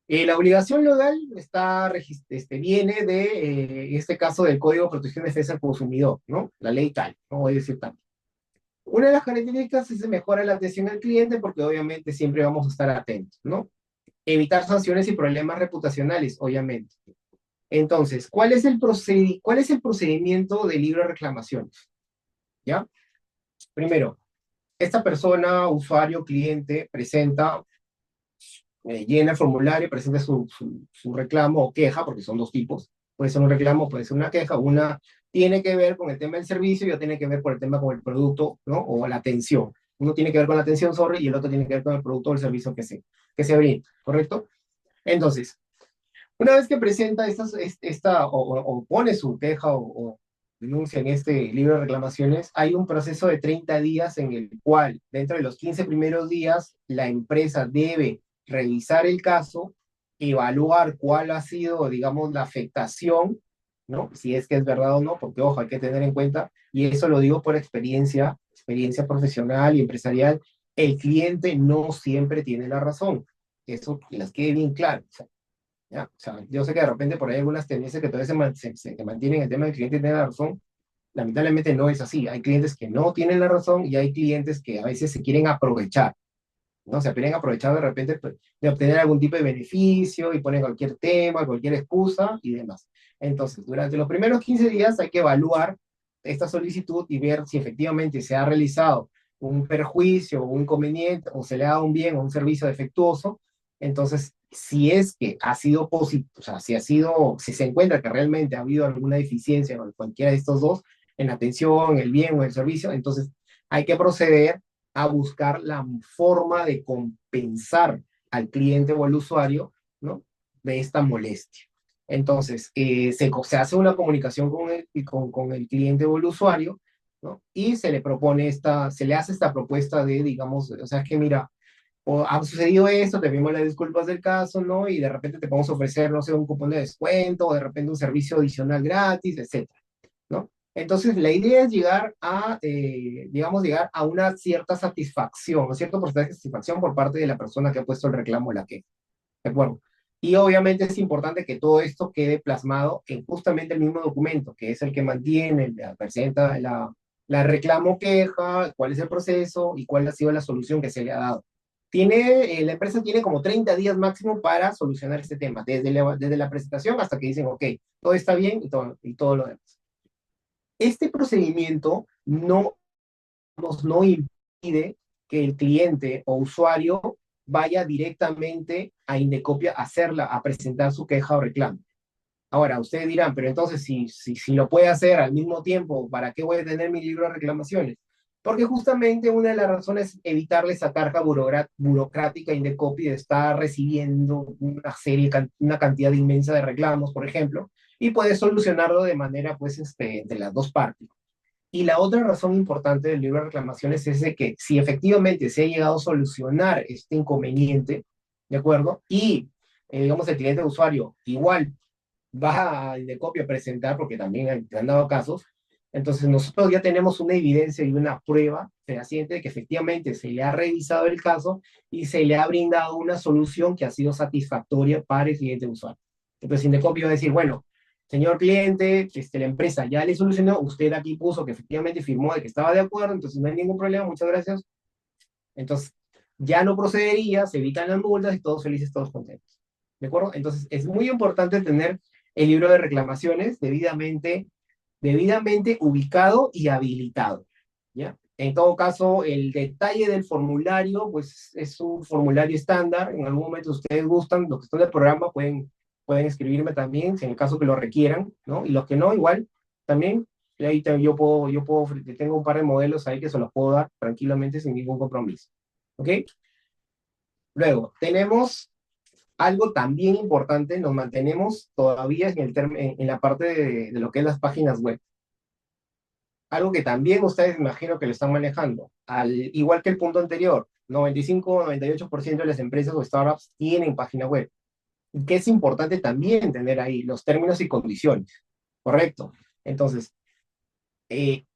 la obligación legal viene en este caso, del Código de Protección y Defensa del Consumidor, ¿no? La ley tal, no voy a decir tal. Una de las características es mejorar la atención al cliente porque obviamente siempre vamos a estar atentos, ¿no? Evitar sanciones y problemas reputacionales, obviamente. Entonces, ¿cuál es el procedimiento de libre reclamaciones? ¿Ya? Primero, esta persona, usuario, cliente, presenta, llena el formulario, presenta su reclamo o queja, porque son dos tipos. Puede ser un reclamo, puede ser una queja. Una tiene que ver con el tema del servicio y otra tiene que ver con el tema con el producto, ¿no? O la atención. Uno tiene que ver con la atención sobre y el otro tiene que ver con el producto o el servicio que se brinda, ¿correcto? Entonces, una vez que presenta o pone su queja o denuncia en este libro de reclamaciones, hay un proceso de 30 días en el cual, dentro de los 15 primeros días, la empresa debe revisar el caso, evaluar cuál ha sido, digamos, la afectación, ¿no? Si es que es verdad o no, porque, ojo, hay que tener en cuenta, y eso lo digo por experiencia profesional y empresarial, el cliente no siempre tiene la razón. Eso que les quede bien claro. ¿Ya? O sea, yo sé que de repente por ahí hay algunas tendencias que todavía que mantienen el tema del cliente tiene la razón. Lamentablemente no es así. Hay clientes que no tienen la razón y hay clientes que a veces se quieren aprovechar, ¿no? Se quieren aprovechar de repente pues, de obtener algún tipo de beneficio y ponen cualquier tema, cualquier excusa y demás. Entonces, durante los primeros 15 días hay que evaluar esta solicitud y ver si efectivamente se ha realizado un perjuicio o un inconveniente o se le ha dado un bien o un servicio defectuoso. Entonces, si es que ha sido positivo, o sea, si se encuentra que realmente ha habido alguna deficiencia en cualquiera de estos dos, en la atención, el bien o el servicio, entonces hay que proceder a buscar la forma de compensar al cliente o al usuario, ¿no? De esta molestia. Entonces, se hace una comunicación con el cliente o el usuario, ¿no? Y se le propone se le hace esta propuesta de, digamos, o sea, es que mira, o ha sucedido esto, te pedimos las disculpas del caso, ¿no? Y de repente te podemos ofrecer, no sé, un cupón de descuento, o de repente un servicio adicional gratis, etcétera, ¿no? Entonces, la idea es llegar digamos, llegar a una cierta satisfacción, un cierto porcentaje de satisfacción por parte de la persona que ha puesto el reclamo o la queja, ¿de acuerdo? Y obviamente es importante que todo esto quede plasmado en justamente el mismo documento, que es el que mantiene, presenta la reclamo queja, cuál es el proceso y cuál ha sido la solución que se le ha dado. La empresa tiene como 30 días máximo para solucionar este tema, desde la presentación hasta que dicen, ok, todo está bien y todo lo demás. Este procedimiento no impide que el cliente o usuario vaya directamente a Indecopia a presentar su queja o reclamo. Ahora, ustedes dirán, pero entonces si lo puede hacer al mismo tiempo, ¿para qué voy a tener mi libro de reclamaciones? Porque justamente una de las razones es evitarle esa carga burocrática a Indecopia de estar recibiendo una cantidad inmensa de reclamos, por ejemplo, y puede solucionarlo de manera, pues, de las dos partes. Y la otra razón importante del libro de reclamaciones es de que si efectivamente se ha llegado a solucionar este inconveniente, ¿de acuerdo? Y, digamos, el cliente usuario igual va a Indecopia a presentar, porque también han dado casos, entonces nosotros ya tenemos una evidencia y una prueba fehaciente de que efectivamente se le ha revisado el caso y se le ha brindado una solución que ha sido satisfactoria para el cliente usuario. Entonces Indecopia va a decir, bueno, señor cliente, la empresa ya le solucionó, usted aquí puso que efectivamente firmó de que estaba de acuerdo, entonces no hay ningún problema, muchas gracias. Entonces, ya no procedería, se evitan las multas y todos felices, todos contentos. ¿De acuerdo? Entonces, es muy importante tener el libro de reclamaciones debidamente ubicado y habilitado. ¿Ya? En todo caso, el detalle del formulario, pues es un formulario estándar. En algún momento ustedes gustan, los que están del programa pueden escribirme también, si en el caso que lo requieran, ¿no? Y los que no, igual, también. Y ahí tengo un par de modelos ahí que se los puedo dar tranquilamente sin ningún compromiso. ¿Ok? Luego, tenemos algo también importante, nos mantenemos todavía en la parte de lo que es las páginas web. Algo que también ustedes imagino que lo están manejando. Igual que el punto anterior, 95-98% de las empresas o startups tienen página web. Y que es importante también tener ahí los términos y condiciones. Correcto. Entonces,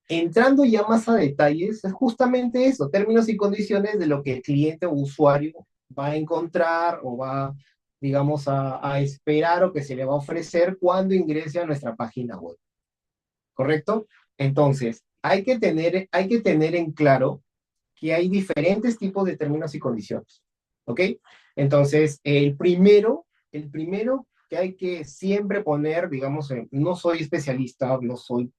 entrando ya más a detalles, es justamente eso, términos y condiciones de lo que el cliente o usuario va a encontrar o va, digamos, a esperar o que se le va a ofrecer cuando ingrese a nuestra página web. ¿Correcto? Entonces, hay que tener en claro que hay diferentes tipos de términos y condiciones. ¿Ok? Entonces, el primero que hay que siempre poner, digamos, no soy especialista, no soy,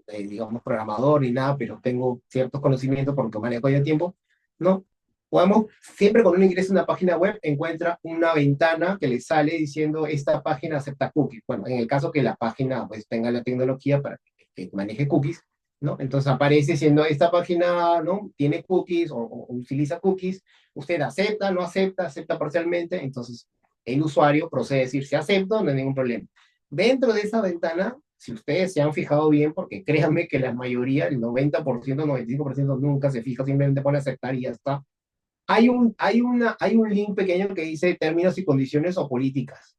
digamos, programador ni nada, pero tengo ciertos conocimientos porque manejo ya tiempo, ¿no? Podemos, siempre cuando uno ingresa a una página web, encuentra una ventana que le sale diciendo, esta página acepta cookies. Bueno, en el caso que la página pues tenga la tecnología para que maneje cookies, ¿no? Entonces aparece diciendo, esta página, ¿no? Tiene cookies o utiliza cookies, usted acepta, no acepta, acepta parcialmente, entonces el usuario procede a decir, si acepto, no hay ningún problema. Dentro de esa ventana, si ustedes se han fijado bien, porque créanme que la mayoría, el 90%, 95% nunca se fija, simplemente pone aceptar y ya está. Hay un link pequeño que dice términos y condiciones o políticas.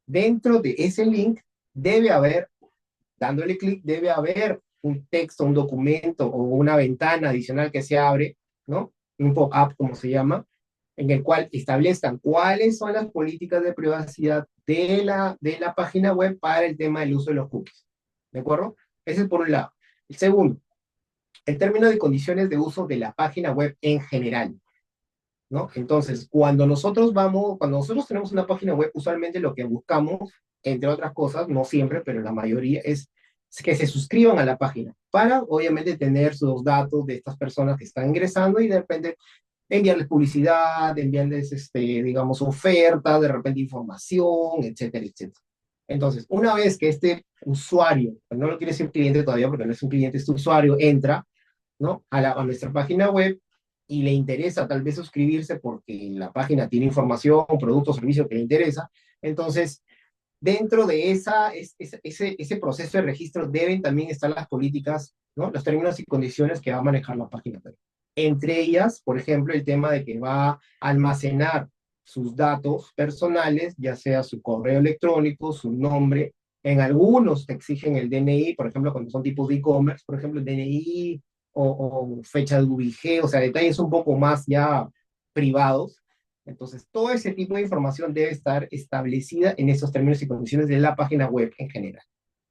Dentro de ese link debe haber, dándole clic, debe haber un texto, un documento o una ventana adicional que se abre, ¿no? Un pop-up, como se llama, en el cual establezcan cuáles son las políticas de privacidad de la página web para el tema del uso de los cookies. ¿De acuerdo? Ese es por un lado. El segundo, el término de condiciones de uso de la página web en general, ¿no? Entonces, cuando nosotros tenemos una página web, usualmente lo que buscamos, entre otras cosas, no siempre, pero la mayoría, es que se suscriban a la página para, obviamente, tener sus datos de estas personas que están ingresando y de repente enviarles publicidad, enviarles, digamos, ofertas, de repente información, etcétera, etcétera. Entonces, una vez que este usuario, no lo quiere decir cliente todavía porque no es un cliente, este usuario entra, ¿no? A nuestra página web y le interesa tal vez suscribirse porque la página tiene información, producto o servicio que le interesa, entonces dentro de ese proceso de registro deben también estar las políticas, ¿no? Los términos y condiciones que va a manejar la página web. Entre ellas, por ejemplo, el tema de que va a almacenar sus datos personales, ya sea su correo electrónico, su nombre. En algunos te exigen el DNI, por ejemplo, cuando son tipos de e-commerce, por ejemplo, el DNI o fecha de UBG, o sea, detalles un poco más ya privados. Entonces, todo ese tipo de información debe estar establecida en esos términos y condiciones de la página web en general,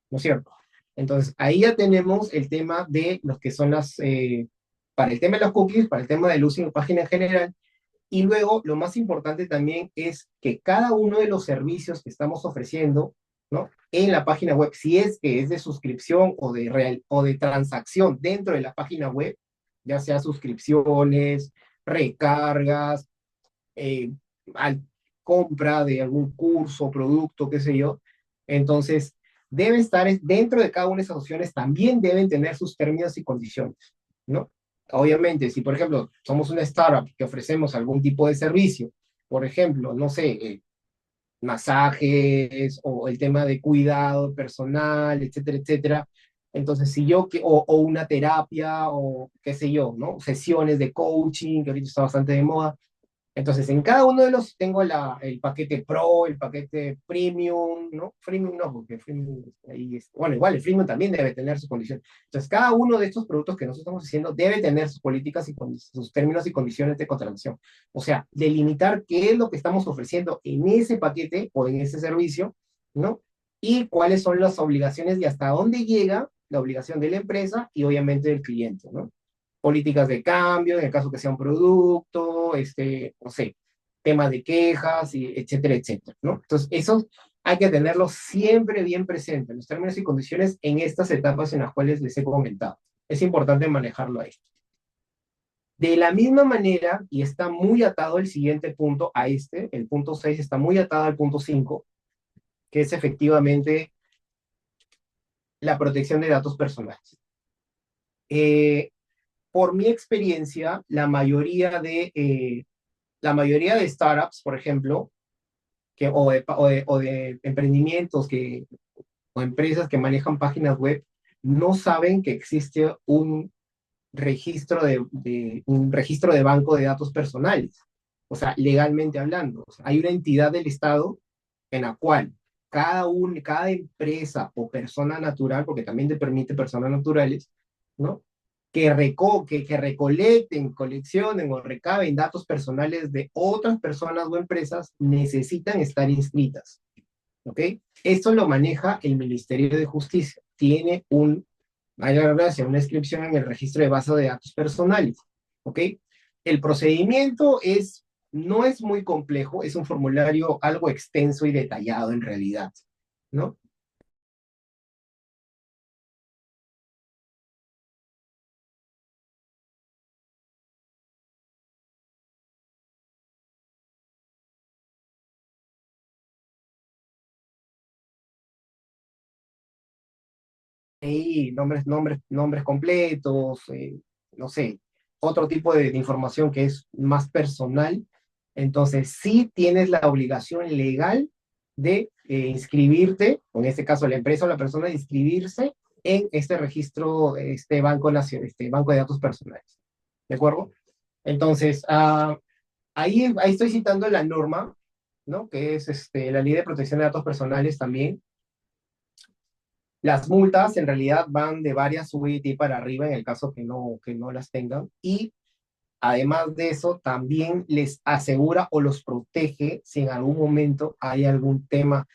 ¿no es cierto? Entonces, ahí ya tenemos el tema de los que son para el tema de los cookies, para el tema del uso de página en general, y luego lo más importante también es que cada uno de los servicios que estamos ofreciendo, ¿no? En la página web, si es que es de suscripción o de transacción dentro de la página web, ya sea suscripciones, recargas, eh, al compra de algún curso, producto, qué sé yo. Entonces, debe estar dentro de cada una de esas opciones, también deben tener sus términos y condiciones, ¿no? Obviamente, si por ejemplo somos una startup que ofrecemos algún tipo de servicio, por ejemplo, no sé, masajes o el tema de cuidado personal, etcétera, etcétera. Entonces, si yo, o una terapia o qué sé yo, ¿no? Sesiones de coaching, que ahorita está bastante de moda. Entonces, en cada uno de los tengo el paquete Pro, el paquete Premium, ¿no? Premium no, porque Premium ahí es, bueno, igual el Premium también debe tener sus condiciones. Entonces, cada uno de estos productos que nosotros estamos haciendo debe tener sus políticas y sus términos y condiciones de contratación. O sea, delimitar qué es lo que estamos ofreciendo en ese paquete o en ese servicio, ¿no? Y cuáles son las obligaciones y hasta dónde llega la obligación de la empresa y obviamente del cliente, ¿no? Políticas de cambio, en el caso que sea un producto, no sé, temas de quejas, y etcétera, etcétera, ¿no? Entonces, eso hay que tenerlo siempre bien presente, los términos y condiciones en estas etapas en las cuales les he comentado. Es importante manejarlo ahí. De la misma manera, y está muy atado el siguiente punto a el punto 6 está muy atado al punto 5, que es efectivamente la protección de datos personales. Eh, por mi experiencia, la mayoría de startups, por ejemplo, o de emprendimientos o empresas que manejan páginas web, no saben que existe un registro de banco de datos personales. O sea, legalmente hablando. O sea, hay una entidad del Estado en la cual cada empresa o persona natural, porque también te permite personas naturales, ¿no? Que recolecten, coleccionen o recaben datos personales de otras personas o empresas, necesitan estar inscritas. ¿Ok? Esto lo maneja el Ministerio de Justicia. Tiene hay una inscripción en el registro de base de datos personales. ¿Ok? El procedimiento es no es muy complejo, es un formulario algo extenso y detallado en realidad, ¿no? Ahí nombres completos, no sé, otro tipo de información que es más personal. Entonces, sí tienes la obligación legal de inscribirte, o en este caso la empresa o la persona, de inscribirse en este registro, este banco, este banco de datos personales. ¿De acuerdo? Entonces, ahí estoy citando la norma, ¿no? Que es la Ley de Protección de Datos Personales también. Las multas en realidad van de varias UIT para arriba en el caso que no las tengan. Y además de eso, también les asegura o los protege si en algún momento hay algún tema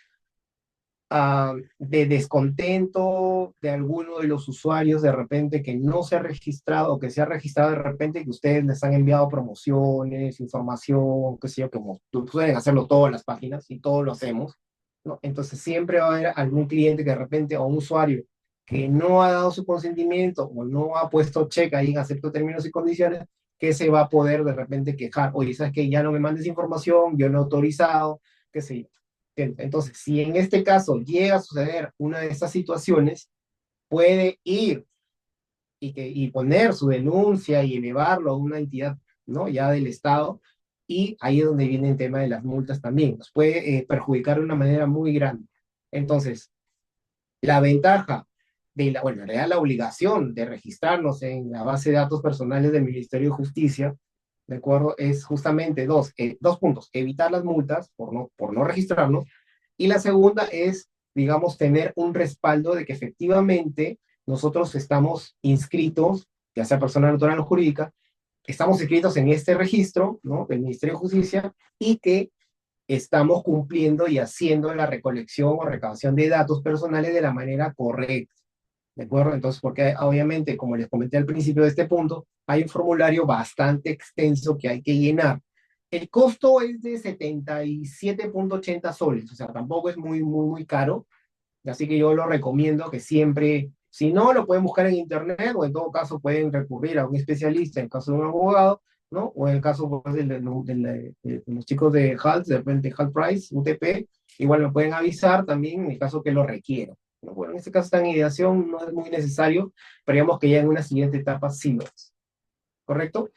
de descontento de alguno de los usuarios de repente que no se ha registrado o que se ha registrado de repente que ustedes les han enviado promociones, información, qué sé yo, como pueden hacerlo todas las páginas y todos lo hacemos, ¿no? Entonces siempre va a haber algún cliente que de repente o un usuario que no ha dado su consentimiento o no ha puesto check ahí en acepto términos y condiciones, que se va a poder de repente quejar, oye, ¿sabes que ya no me mandes información, yo no he autorizado, qué sé yo? Entonces, si en este caso llega a suceder una de estas situaciones, puede ir y poner su denuncia y elevarlo a una entidad, ¿no? Ya del Estado, y ahí es donde viene el tema de las multas también. Nos puede perjudicar de una manera muy grande. Entonces, la ventaja bueno, en realidad la obligación de registrarnos en la base de datos personales del Ministerio de Justicia, ¿de acuerdo? Es justamente dos puntos: evitar las multas por no registrarnos, y la segunda es, digamos, tener un respaldo de que efectivamente nosotros estamos inscritos, ya sea persona natural o jurídica, estamos inscritos en este registro, ¿no? Del Ministerio de Justicia, y que estamos cumpliendo y haciendo la recolección o recabación de datos personales de la manera correcta. ¿De acuerdo? Entonces, porque obviamente, como les comenté al principio de este punto, hay un formulario bastante extenso que hay que llenar. El costo es de 77,80 soles, o sea, tampoco es muy caro, así que yo lo recomiendo que siempre, si no, lo pueden buscar en internet o en todo caso pueden recurrir a un especialista en el caso de un abogado, ¿no? O en el caso pues, de los chicos de HALT, de repente HALT Price, UTP, igual me pueden avisar también en el caso que lo requieran. Pero bueno, en este caso está en ideación, no es muy necesario, pero digamos que ya en una siguiente etapa sí lo es. ¿Correcto?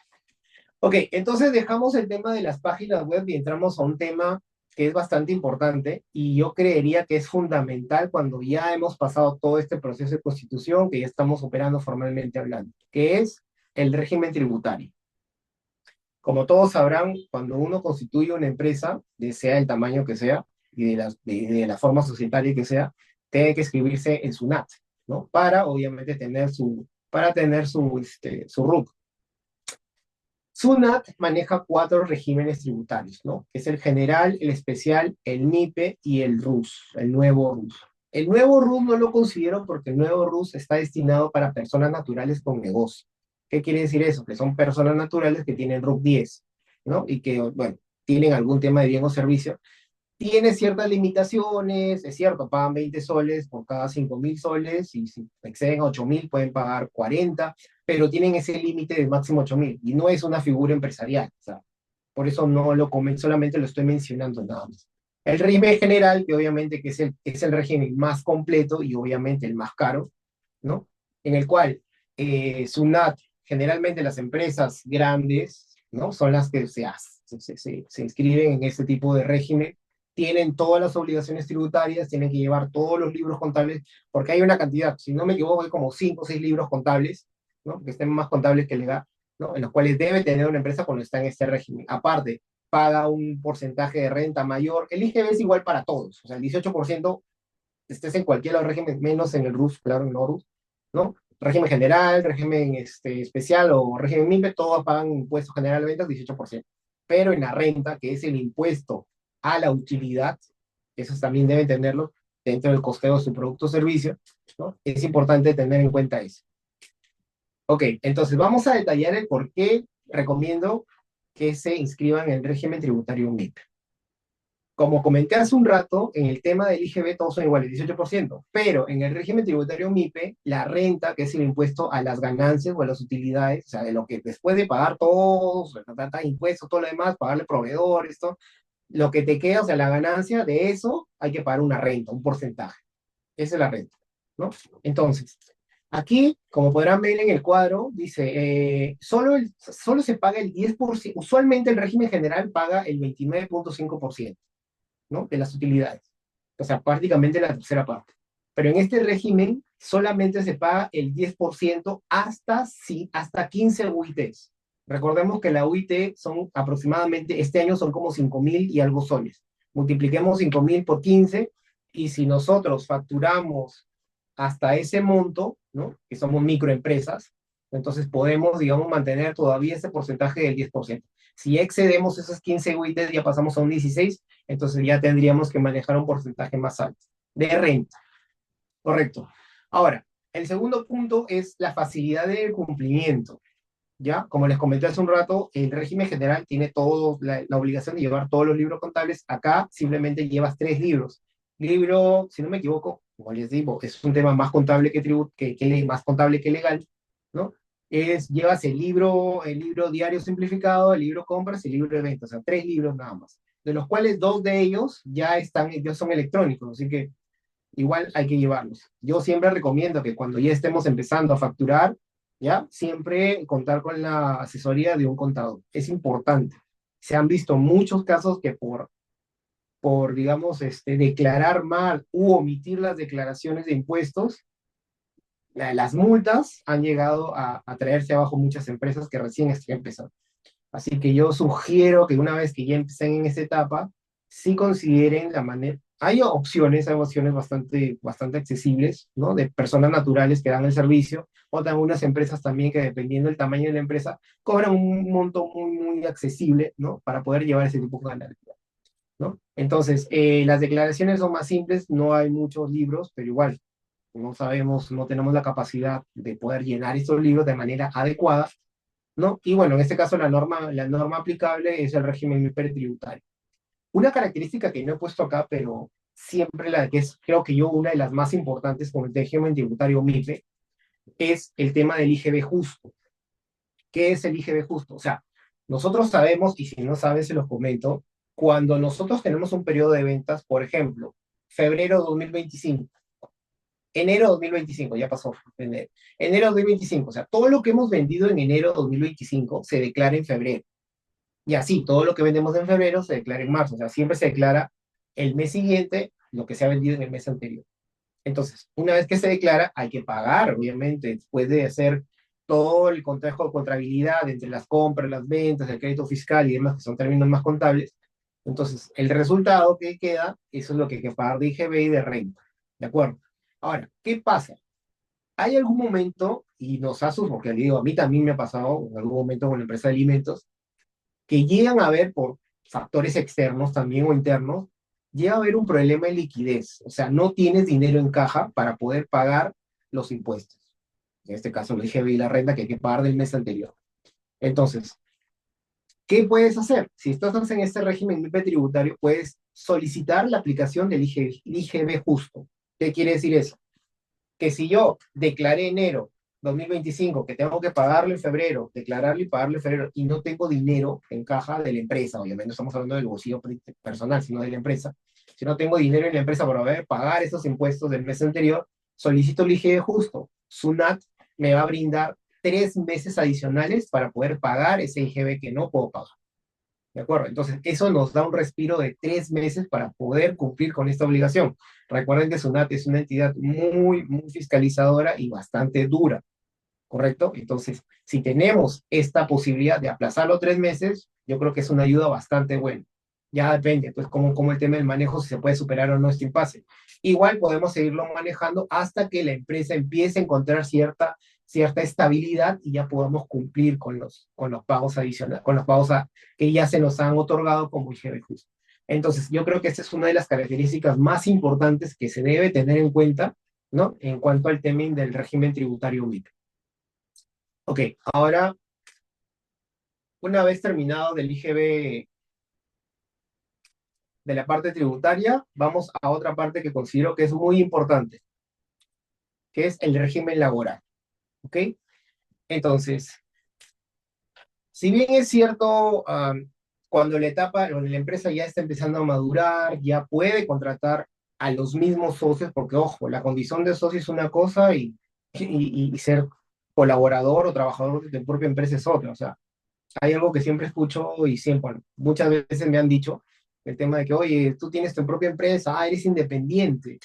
Ok, entonces dejamos el tema de las páginas web y entramos a un tema que es bastante importante y yo creería que es fundamental cuando ya hemos pasado todo este proceso de constitución, que ya estamos operando formalmente hablando, que es el régimen tributario. Como todos sabrán, cuando uno constituye una empresa, de sea el tamaño que sea y de la forma societaria que sea, tiene que escribirse en su NAT, ¿no? Para obviamente tener su RUC. SUNAT maneja cuatro regímenes tributarios, ¿no? Que es el general, el especial, el MIPE y el RUS, el nuevo RUS. El nuevo RUS no lo considero porque el nuevo RUS está destinado para personas naturales con negocio. ¿Qué quiere decir eso? Que son personas naturales que tienen RUC 10, ¿no? Y que, bueno, tienen algún tema de bien o servicio. Tiene ciertas limitaciones, es cierto, pagan 20 soles por cada 5.000 soles y si exceden a 8.000 pueden pagar 40, pero tienen ese límite de máximo 8.000 y no es una figura empresarial, o sea, por eso no lo comento, solamente lo estoy mencionando nada más. El régimen general, que obviamente que es el régimen más completo y obviamente el más caro, ¿no? En el cual SUNAT, generalmente las empresas grandes, ¿no? Son las que se inscriben en este tipo de régimen, tienen todas las obligaciones tributarias, tienen que llevar todos los libros contables, porque hay una cantidad, si no me equivoco, hay como 5 o 6 libros contables, ¿no? Que estén más contables que legal, ¿no? En los cuales debe tener una empresa cuando está en este régimen. Aparte, paga un porcentaje de renta mayor. El IGB es igual para todos, o sea, el 18% estés en cualquier otro régimen, menos en el RUS, claro, en el RUS, ¿no? Régimen general, régimen especial o régimen MIPE, todos pagan impuesto general de ventas 18%. Pero en la renta, que es el impuesto a la utilidad, esos también deben tenerlo dentro del costeo de su producto o servicio, ¿no? Es importante tener en cuenta eso. Ok, entonces vamos a detallar el por qué recomiendo que se inscriban en el régimen tributario MIPE. Como comenté hace un rato, en el tema del IGB todos son iguales, 18%, pero en el régimen tributario MIPE, la renta, que es el impuesto a las ganancias o a las utilidades, o sea, de lo que después de pagar todos, impuestos, todo lo demás, pagarle proveedores, todo, lo que te queda, o sea, la ganancia de eso, hay que pagar una renta, un porcentaje. Esa es la renta, ¿no? Entonces, aquí, como podrán ver en el cuadro, dice, solo se paga el 10%, usualmente el régimen general paga el 29,5%, ¿no? De las utilidades. O sea, prácticamente la tercera parte. Pero en este régimen solamente se paga el 10% hasta, sí, hasta 15 UITs. Recordemos que la UIT son aproximadamente, este año son como 5.000 y algo soles. Multipliquemos 5.000 por 15 y si nosotros facturamos hasta ese monto, ¿no? Que somos microempresas, entonces podemos, digamos, mantener todavía ese porcentaje del 10%. Si excedemos esos 15 UITs, ya pasamos a un 16, entonces ya tendríamos que manejar un porcentaje más alto de renta. Correcto. Ahora, el segundo punto es la facilidad de cumplimiento. ¿Ya? Como les comenté hace un rato, el régimen general tiene todo, la obligación de llevar todos los libros contables. Acá simplemente llevas 3 libros. Libro, si no me equivoco, como les digo, es un tema más contable más contable que legal, ¿no? Llevas el libro diario simplificado, el libro compras y el libro de ventas, o sea, 3 libros nada más, de los cuales 2 de ellos ya son electrónicos, así que igual hay que llevarlos. Yo siempre recomiendo que cuando ya estemos empezando a facturar, ¿ya? Siempre contar con la asesoría de un contador. Es importante. Se han visto muchos casos que digamos, declarar mal u omitir las declaraciones de impuestos, las multas han llegado a traerse abajo muchas empresas que recién están empezando. Así que yo sugiero que una vez que ya empiecen en esa etapa, sí consideren la manera. Hay opciones bastante accesibles, ¿no? De personas naturales que dan el servicio, o de algunas empresas también que dependiendo del tamaño de la empresa, cobran un monto muy, muy accesible, ¿no? Para poder llevar ese tipo de ganancias, ¿no? Entonces, las declaraciones son más simples, no hay muchos libros, pero igual, no sabemos, no tenemos la capacidad de poder llenar estos libros de manera adecuada, ¿no? Y bueno, en este caso la norma aplicable es el régimen hipertributario. Una característica que no he puesto acá, pero siempre la que es, creo que yo, una de las más importantes con el régimen tributario MIPE, es el tema del IGB justo. ¿Qué es el IGB justo? O sea, nosotros sabemos, y si no sabes, se los comento, cuando nosotros tenemos un periodo de ventas, por ejemplo, febrero 2025, enero 2025, ya pasó enero. Enero 2025, o sea, todo lo que hemos vendido en enero 2025 se declara en febrero. Y así, todo lo que vendemos en febrero se declara en marzo. O sea, siempre se declara el mes siguiente lo que se ha vendido en el mes anterior. Entonces, una vez que se declara, hay que pagar, obviamente, después de hacer todo el contexto de contabilidad entre las compras, las ventas, el crédito fiscal y demás, que son términos más contables. Entonces, el resultado que queda, eso es lo que hay que pagar de IGB y de renta. ¿De acuerdo? Ahora, ¿qué pasa? Hay algún momento, y nos ha sucedido, porque digo, a mí también me ha pasado en algún momento con la empresa de alimentos, que llegan a haber por factores externos también o internos, llega a haber un problema de liquidez. O sea, no tienes dinero en caja para poder pagar los impuestos. En este caso, el IGB y la renta que hay que pagar del mes anterior. Entonces, ¿qué puedes hacer? Si estás en este régimen MIPE tributario, puedes solicitar la aplicación del IGB justo. ¿Qué quiere decir eso? Que si yo declaré enero 2025 que tengo que pagarlo en febrero, declararlo y pagarlo en febrero, y no tengo dinero en caja de la empresa, obviamente no estamos hablando del bolsillo personal, sino de la empresa, si no tengo dinero en la empresa para poder pagar esos impuestos del mes anterior, solicito el IGE justo. SUNAT me va a brindar 3 meses adicionales para poder pagar ese IGB que no puedo pagar. ¿De acuerdo? Entonces, eso nos da un respiro de 3 meses para poder cumplir con esta obligación. Recuerden que SUNAT es una entidad muy, muy fiscalizadora y bastante dura, ¿correcto? Entonces, si tenemos esta posibilidad de aplazarlo 3 meses, yo creo que es una ayuda bastante buena. Ya depende, pues, como el tema del manejo, si se puede superar o no este impasse. Igual podemos seguirlo manejando hasta que la empresa empiece a encontrar cierta estabilidad y ya podamos cumplir con los pagos adicionales, con los pagos que ya se nos han otorgado como IGB justo. Entonces, yo creo que esta es una de las características más importantes que se debe tener en cuenta, ¿no? En cuanto al tema del régimen tributario MIP. Ok, ahora Una vez terminado del IGB de la parte tributaria, vamos a otra parte que considero que es muy importante, que es el régimen laboral, ¿ok? Entonces, si bien es cierto, cuando cuando la empresa ya está empezando a madurar, ya puede contratar a los mismos socios, porque ojo, la condición de socio es una cosa y ser colaborador o trabajador de tu propia empresa es otra. O sea, hay algo que siempre escucho y siempre, bueno, muchas veces me han dicho, el tema de que, oye, tú tienes tu propia empresa, eres independiente.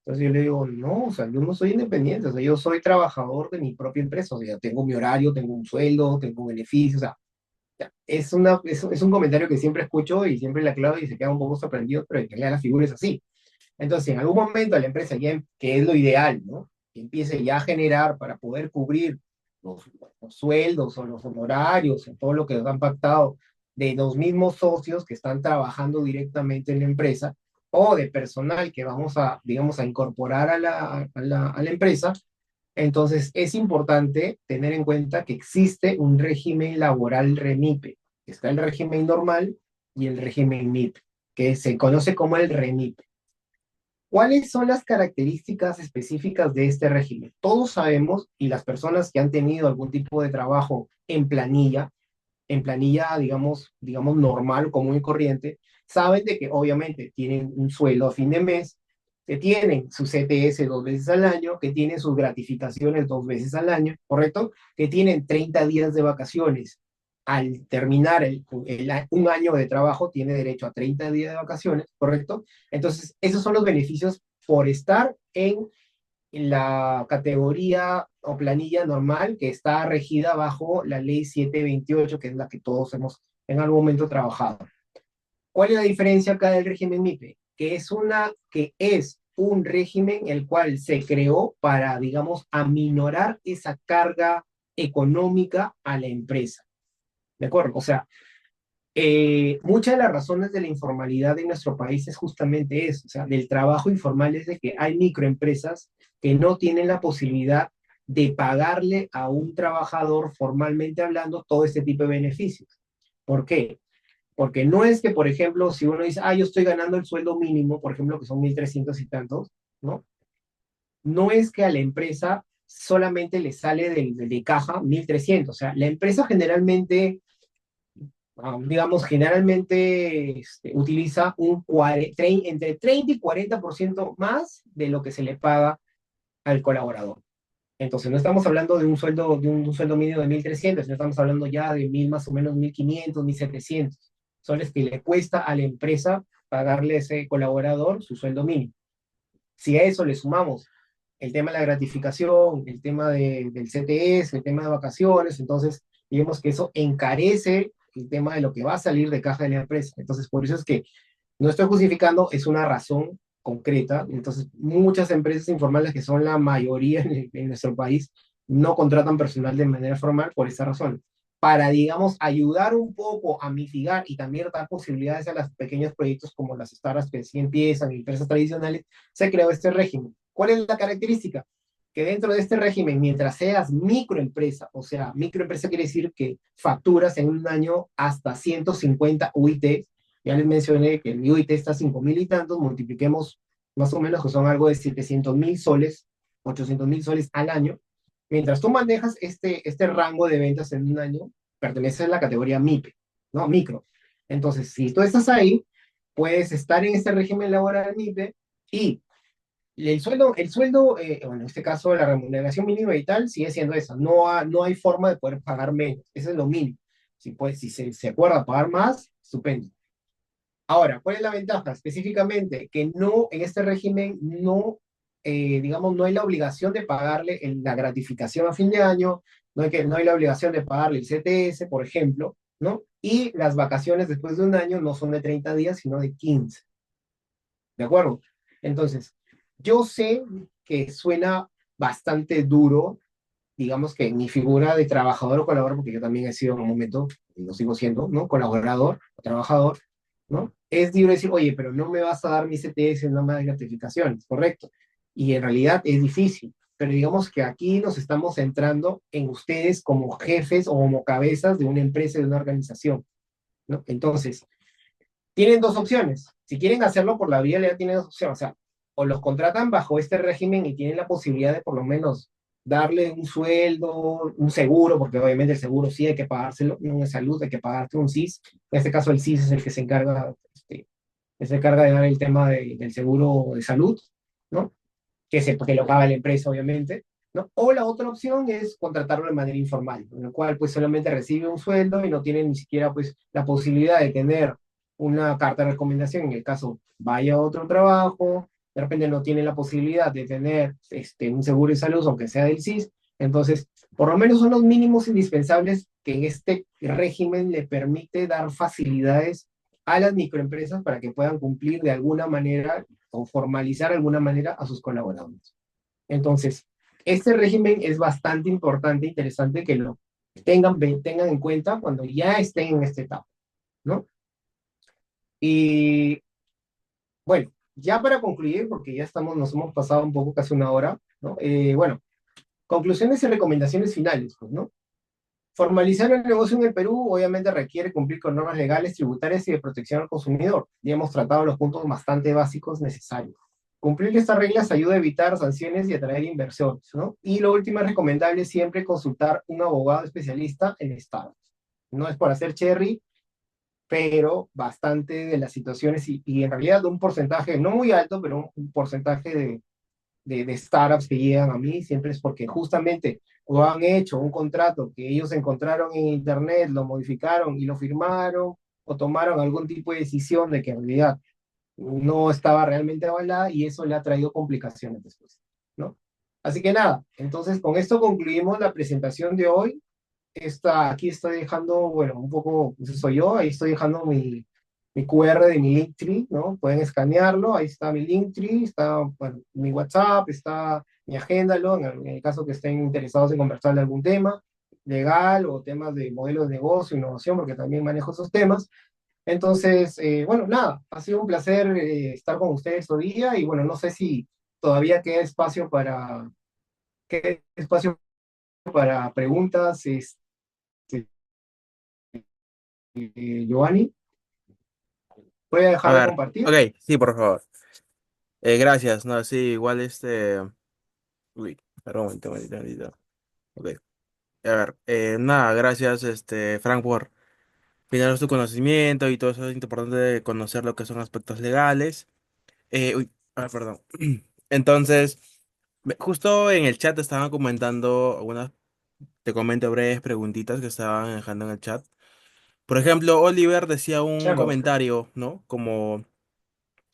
Entonces yo le digo, no, o sea, yo no soy independiente, o sea, yo soy trabajador de mi propia empresa, o sea, tengo mi horario, tengo un sueldo, tengo beneficios, o sea, es un comentario que siempre escucho y siempre le aclaro y se queda un poco sorprendido, pero en realidad la figura es así. Entonces, en algún momento la empresa ya, que es lo ideal, ¿no? Que empiece ya a generar para poder cubrir los sueldos o los honorarios o todo lo que nos han pactado de los mismos socios que están trabajando directamente en la empresa o de personal que vamos a, digamos, a incorporar a la empresa, entonces, es importante tener en cuenta que existe un régimen laboral REMIPE. Está el régimen normal y el régimen MIP, que se conoce como el REMIPE. ¿Cuáles son las características específicas de este régimen? Todos sabemos, y las personas que han tenido algún tipo de trabajo en planilla, digamos normal, común y corriente, saben de que obviamente tienen un sueldo a fin de mes, que tienen su CTS 2 veces al año, que tienen sus gratificaciones 2 veces al año, ¿correcto? Que tienen 30 días de vacaciones. Al terminar un año de trabajo, tiene derecho a 30 días de vacaciones, ¿correcto? Entonces, esos son los beneficios por estar en la categoría o planilla normal que está regida bajo la ley 728, que es la que todos hemos en algún momento trabajado. ¿Cuál es la diferencia acá del régimen MIPE? Que es un régimen el cual se creó para, digamos, aminorar esa carga económica a la empresa. ¿De acuerdo? O sea, muchas de las razones de la informalidad en nuestro país es justamente eso, o sea, del trabajo informal es de que hay microempresas que no tienen la posibilidad de pagarle a un trabajador formalmente hablando todo este tipo de beneficios. ¿Por qué? Porque no es que, por ejemplo, si uno dice, yo estoy ganando el sueldo mínimo, por ejemplo, que son 1.300 y tantos, ¿no? No es que a la empresa solamente le sale de caja 1.300, o sea, la empresa generalmente digamos, generalmente utiliza entre 30 y 40% más de lo que se le paga al colaborador. Entonces, no estamos hablando de un sueldo, un sueldo mínimo de 1.300, no estamos hablando ya de 1.000, más o menos 1.500, 1.700. Son los que le cuesta a la empresa pagarle a ese colaborador su sueldo mínimo. Si a eso le sumamos el tema de la gratificación, el tema del CTS, el tema de vacaciones, entonces digamos que eso encarece el tema de lo que va a salir de caja de la empresa. Entonces, por eso es que no estoy justificando, es una razón concreta. Entonces, muchas empresas informales, que son la mayoría en nuestro país, no contratan personal de manera formal por esa razón. Para, digamos, ayudar un poco a mitigar y también dar posibilidades a los pequeños proyectos como las startups que sí empiezan, empresas tradicionales, se creó este régimen. ¿Cuál es la característica? Que dentro de este régimen, mientras seas microempresa, o sea, microempresa quiere decir que facturas en un año hasta 150 UIT, ya les mencioné que el UIT está a 5.000 y tantos, multipliquemos más o menos que son algo de 700.000 soles, 800.000 soles al año. Mientras tú manejas este rango de ventas en un año, perteneces a la categoría MIPE, ¿no? Micro. Entonces, si tú estás ahí, puedes estar en este régimen laboral MIPE y bueno, en este caso la remuneración mínima y tal, sigue siendo esa. No hay forma de poder pagar menos. Eso es lo mínimo. Si se acuerda pagar más, estupendo. Ahora, ¿cuál es la ventaja? Específicamente, que no, en este régimen no, digamos, no hay la obligación de pagarle la gratificación a fin de año, no hay la obligación de pagarle el CTS, por ejemplo, ¿no? Y las vacaciones después de un año no son de 30 días, sino de 15. ¿De acuerdo? Entonces, yo sé que suena bastante duro, digamos que mi figura de trabajador o colaborador, porque yo también he sido en un momento, y lo sigo siendo, ¿no? Colaborador o trabajador, ¿no? Es duro decir, oye, pero no me vas a dar mi CTS, no me das gratificaciones, correcto. Y en realidad es difícil. pero digamos que aquí nos estamos centrando en ustedes como jefes o como cabezas de una empresa, de una organización, ¿no? Entonces, tienen dos opciones. Si quieren hacerlo por la vía legal, tienen dos opciones. O sea, o los contratan bajo este régimen y tienen la posibilidad de por lo menos darle un sueldo, un seguro, porque obviamente el seguro sí hay que pagárselo, no de salud, hay que pagarte un SIS. En este caso el SIS es el que se encarga de dar el tema del seguro de salud, ¿no? Que lo paga la empresa, obviamente, ¿no? O la otra opción es contratarlo de manera informal, en el cual pues solamente recibe un sueldo y no tiene ni siquiera pues la posibilidad de tener una carta de recomendación en el caso vaya a otro trabajo, de repente no tiene la posibilidad de tener un seguro de salud, aunque sea del SIS, entonces por lo menos son los mínimos indispensables que en este régimen le permite dar facilidades a las microempresas para que puedan cumplir de alguna manera o formalizar de alguna manera a sus colaboradores. Entonces, este régimen es bastante importante, interesante que lo tengan en cuenta cuando ya estén en esta etapa, ¿no? Y bueno, ya para concluir, porque ya nos hemos pasado un poco, casi una hora, ¿no? Bueno, conclusiones y recomendaciones finales, pues, ¿no? Formalizar el negocio en el Perú obviamente requiere cumplir con normas legales, tributarias y de protección al consumidor. Ya hemos tratado los puntos bastante básicos necesarios. Cumplir estas reglas ayuda a evitar sanciones y atraer inversiones, ¿no? Y lo último es recomendable siempre consultar un abogado especialista en startups. No es por hacer cherry, pero bastante de las situaciones y en realidad un porcentaje, no muy alto, pero un porcentaje de startups que llegan a mí siempre es porque justamente o han hecho un contrato que ellos encontraron en internet, lo modificaron y lo firmaron, o tomaron algún tipo de decisión de que en realidad no estaba realmente avalada y eso le ha traído complicaciones después, ¿no? Así que nada, entonces con esto concluimos la presentación de hoy. Aquí estoy dejando, bueno, un poco, ese soy yo, ahí estoy dejando mi QR de mi Linktree, ¿no? Pueden escanearlo, ahí está mi Linktree, está, bueno, mi WhatsApp, está mi agenda, ¿no? En el caso que estén interesados en conversar de algún tema legal o temas de modelos de negocio, innovación, porque también manejo esos temas. Entonces, bueno, nada, ha sido un placer estar con ustedes hoy día y bueno, no sé si todavía queda espacio para preguntas, Giovanni. Voy a A dejar de ver, compartir. ok, sí, por favor. Gracias, no, sí, igual Uy, perdón, un momento, un momento, un momentito. Ok, a ver, nada, gracias, Frank, por brindarnos tu conocimiento y todo eso es importante de conocer lo que son aspectos legales. Perdón. Entonces, justo en el chat estaban comentando algunas, te comento breves preguntitas que estaban dejando en el chat. Por ejemplo, Oliver decía un Claro. comentario, ¿no? Como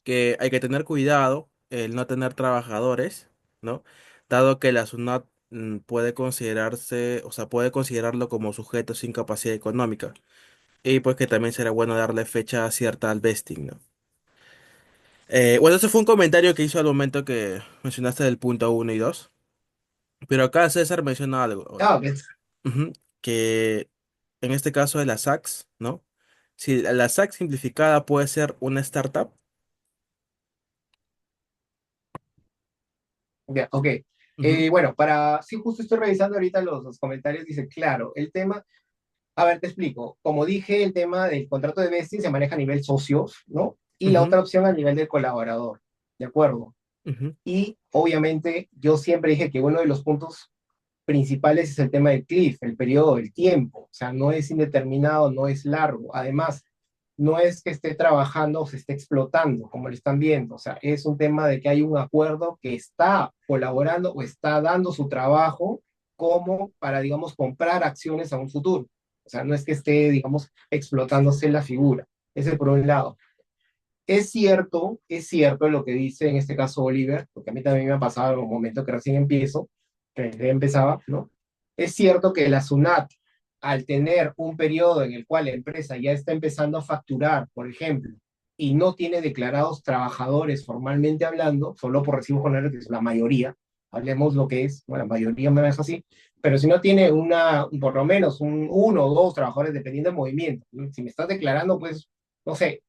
que hay que tener cuidado el no tener trabajadores, ¿no? Dado que la SUNAT puede considerarse, o sea, puede considerarlo como sujeto sin capacidad económica. Y pues que también será bueno darle fecha cierta al vesting, ¿no? Bueno, ese fue un comentario que hizo al momento que mencionaste del punto uno y 2. Pero acá César menciona algo, Ah, ok. ujú, que en este caso de la SAX, ¿no? Si la SAC simplificada puede ser una startup. Ya, ok. Ujú, Bueno, sí, justo estoy revisando ahorita los comentarios. Dice, claro, el tema, a ver, te explico. Como dije, el tema del contrato de vesting se maneja a nivel socios, ¿no? Y la ujú, otra opción a nivel del colaborador, ¿de acuerdo? ujú, Y obviamente yo siempre dije que uno de los puntos principales es el tema del cliff, el periodo, el tiempo. O sea, no es indeterminado, no es largo. Además, no es que esté trabajando o se esté explotando, como lo están viendo. O sea, es un tema de que hay un acuerdo que está colaborando o está dando su trabajo como para, digamos, comprar acciones a un futuro. O sea, no es que esté, digamos, explotándose la figura. Ese por un lado. Es cierto lo que dice en este caso Oliver, porque a mí también me ha pasado en un momento que recién empiezo, que recién empezaba, ¿no? Es cierto que la SUNAT, al tener un periodo en el cual la empresa ya está empezando a facturar, por ejemplo, y no tiene declarados trabajadores formalmente hablando, solo por recibos honorarios, que es la mayoría, hablemos lo que es, bueno, la mayoría me deja así, pero si no tiene por lo menos uno o dos trabajadores dependiendo del movimiento, ¿no? Si me estás declarando, pues, no sé,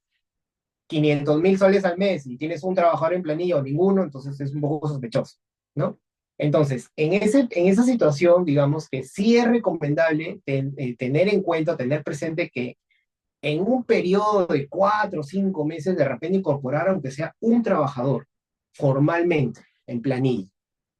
500.000 soles al mes y tienes un trabajador en planilla o ninguno, entonces es un poco sospechoso, ¿no? Entonces, en esa situación, digamos que sí es recomendable tener en cuenta, tener presente que en un periodo de 4 o 5 meses, de repente incorporar, aunque sea un trabajador, formalmente, en planilla,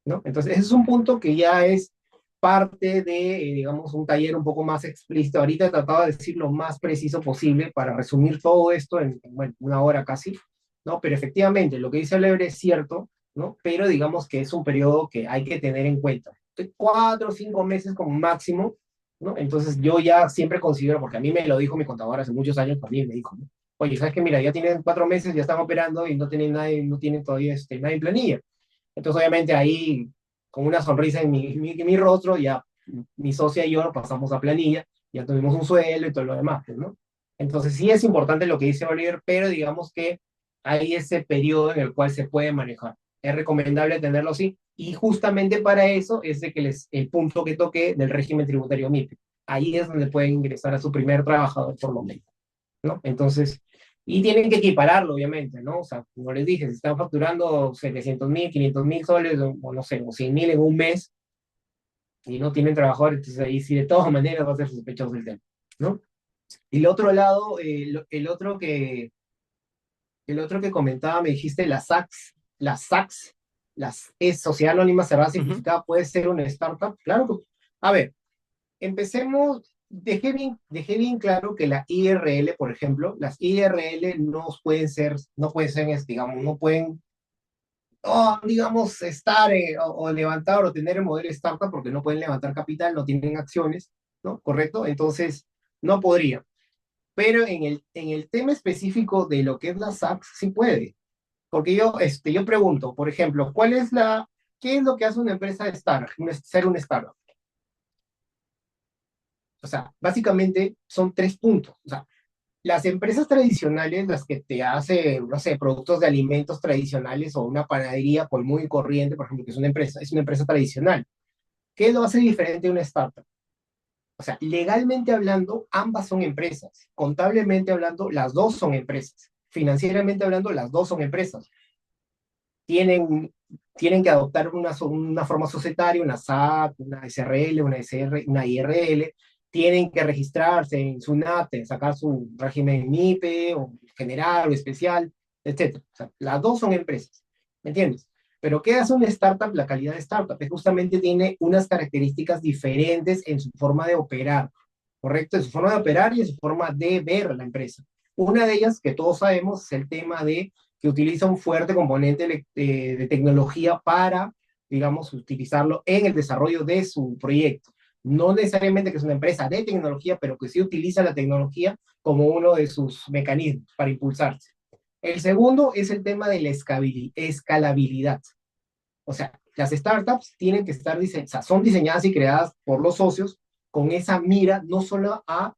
¿no? Entonces, ese es un punto que ya es parte de, digamos, un taller un poco más explícito. Ahorita he tratado de decir lo más preciso posible para resumir todo esto en, bueno, una hora casi, ¿no? Pero efectivamente, lo que dice Lebre es cierto, ¿no? Pero digamos que es un periodo que hay que tener en cuenta. 4 o 5 meses como máximo, ¿no? Entonces yo ya siempre considero, porque a mí me lo dijo mi contador hace muchos años, también me dijo, ¿no? Oye, ¿sabes qué? Mira, ya tienen 4 meses, ya están operando y no tienen nadie, no tienen todavía nada en planilla. Entonces, obviamente, ahí, con una sonrisa en mi rostro, ya mi socia y yo pasamos a planilla, ya tuvimos un sueldo y todo lo demás, pues, ¿no? Entonces, sí es importante lo que dice Oliver, pero digamos que hay ese periodo en el cual se puede manejar. Es recomendable tenerlo así, y justamente para eso es de que el punto que toqué del régimen tributario MIPE. Ahí es donde pueden ingresar a su primer trabajador por lo menos, ¿no? Entonces, y tienen que equipararlo, obviamente, ¿no? O sea, como les dije, si están facturando 700.000, 500.000 soles, o no sé, o 100.000 en un mes, y no tienen trabajadores, entonces ahí sí de todas maneras va a ser sospechoso el tema, ¿no? Y el otro lado, el otro que comentaba, me dijiste, las SACs, es Sociedad Anónima Cerrada Ujú. Simplificada, puede ser una startup, claro que, a ver, empecemos, dejé bien claro que la IRL, por ejemplo, las IRL no pueden ser, digamos, no pueden, digamos, estar o levantar o tener el modelo startup porque no pueden levantar capital, no tienen acciones, ¿no? ¿Correcto? Entonces, no podría. Pero en el tema específico de lo que es la SACS, sí puede. Porque yo pregunto, por ejemplo, ¿qué es lo que hace una empresa de startup, ser un startup? O sea, básicamente son 3 puntos. O sea, las empresas tradicionales, las que te hacen, no sé, productos de alimentos tradicionales o una panadería por muy corriente, por ejemplo, que es una empresa tradicional. ¿Qué lo hace diferente de una startup? O sea, legalmente hablando, ambas son empresas. Contablemente hablando, las dos son empresas. Financieramente hablando, las dos son empresas. Tienen, tienen que adoptar una forma societaria, una SAT, una SRL, una SR, una IRL, tienen que registrarse en SUNAT, sacar su régimen MIPE, o general o especial, etcétera. O sea, las dos son empresas, ¿me entiendes? Pero ¿qué hace una startup? La calidad de startup es justamente tiene unas características diferentes en su forma de operar, ¿correcto? En su forma de operar y en su forma de ver la empresa. Una de ellas, que todos sabemos, es el tema de que utiliza un fuerte componente de tecnología para, digamos, utilizarlo en el desarrollo de su proyecto. No necesariamente que es una empresa de tecnología, pero que sí utiliza la tecnología como uno de sus mecanismos para impulsarse. El segundo es el tema de la escalabilidad. O sea, las startups tienen que estar o sea, son diseñadas y creadas por los socios con esa mira no solo a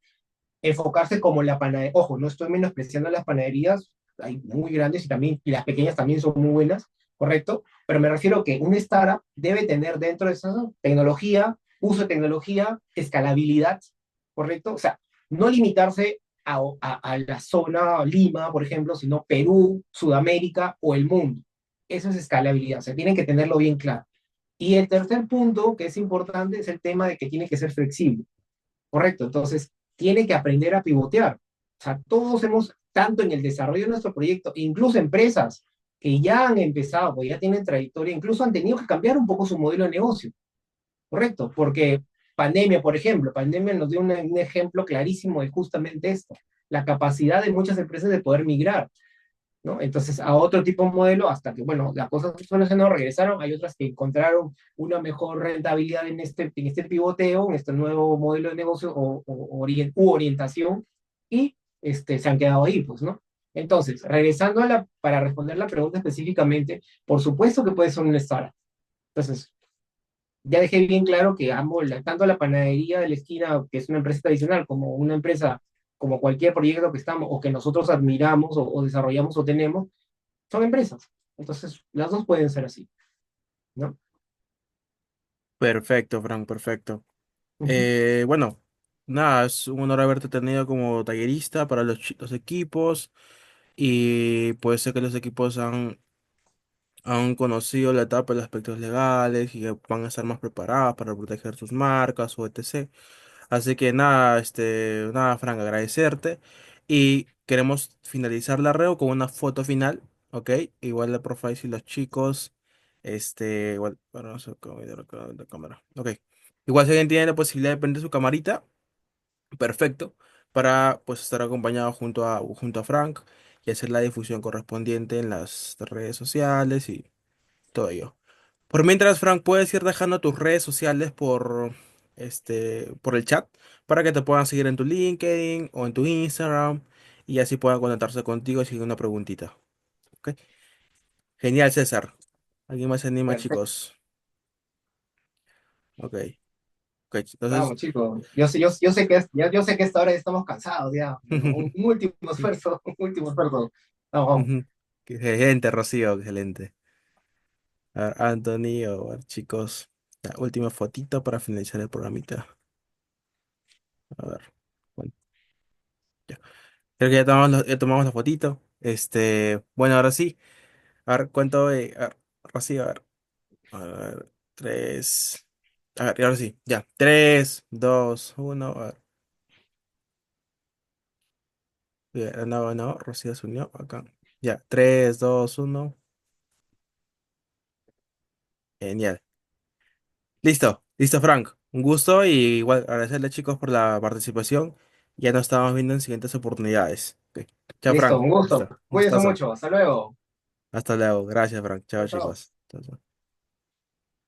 enfocarse como la panadería. Ojo, no estoy menospreciando las panaderías, hay muy grandes y las pequeñas también son muy buenas, ¿correcto? Pero me refiero a que un startup debe tener dentro de esa tecnología, uso de tecnología, escalabilidad, ¿correcto? O sea, no limitarse a la zona Lima, por ejemplo, sino Perú, Sudamérica o el mundo. Eso es escalabilidad, o sea, tienen que tenerlo bien claro. Y el tercer punto que es importante es el tema de que tiene que ser flexible. Correcto, entonces tiene que aprender a pivotear. O sea, todos hemos, tanto en el desarrollo de nuestro proyecto, incluso empresas que ya han empezado, pues ya tienen trayectoria, incluso han tenido que cambiar un poco su modelo de negocio. Correcto, porque pandemia nos dio un ejemplo clarísimo de justamente esto, la capacidad de muchas empresas de poder migrar, ¿no? Entonces, a otro tipo de modelo, hasta que, bueno, las cosas no regresaron, hay otras que encontraron una mejor rentabilidad en este pivoteo, en este nuevo modelo de negocio u orientación, y se han quedado ahí, pues, ¿no? Entonces, regresando para responder la pregunta específicamente, por supuesto que puede ser un startup. Entonces, ya dejé bien claro que tanto la panadería de la esquina, que es una empresa tradicional, como una empresa, como cualquier proyecto que estamos, o que nosotros admiramos, o desarrollamos o tenemos, son empresas. Entonces, las dos pueden ser así, ¿no? Perfecto, Frank, perfecto. Ujú. Bueno, nada, es un honor haberte tenido como tallerista para los equipos y puede ser que los equipos han han conocido la etapa de los aspectos legales y que van a estar más preparados para proteger sus marcas o etc. Así que nada, nada, Frank, agradecerte. Y queremos finalizar la reo con una foto final, ¿ok? Igual de profile y los chicos, igual, bueno, no sé cómo ir la cámara. Ok. Igual si alguien tiene la posibilidad de prender su camarita, perfecto, para pues estar acompañado junto a Frank y hacer la difusión correspondiente en las redes sociales y todo ello. Por mientras, Frank, puedes ir dejando tus redes sociales por el chat para que te puedan seguir en tu LinkedIn o en tu Instagram y así puedan conectarse contigo si hay una preguntita. ¿Ok? Genial, César. ¿Alguien más se anima, Perfecto. chicos? Ok. Ok, entonces. Vamos, chicos. Yo sé que yo sé que esta hora ya estamos cansados ya, pero un último esfuerzo, un último esfuerzo. Vamos, vamos. Excelente, Rocío, excelente. A ver, Anthony, a ver, chicos. La última fotito para finalizar el programita. A ver. Bueno, ya. Creo que ya tomamos la fotito. Bueno, ahora sí. A ver, ¿cuánto? A ver, Rocío, a ver, tres. A ver, y ahora sí, ya. Tres, dos, uno. A ver. Ya, no, no, Rocío se unió acá. Ya, tres, dos, uno. Genial. Listo, listo, Frank. Un gusto y igual agradecerle, chicos, por la participación. Ya nos estamos viendo en siguientes oportunidades. Ok. Chao, Listo, Frank. un gusto. Listo. Un Cuídense gustazo. mucho. Hasta luego. Hasta luego. Gracias, Frank. Chao, Chao, chao. chicos. Chao, chao.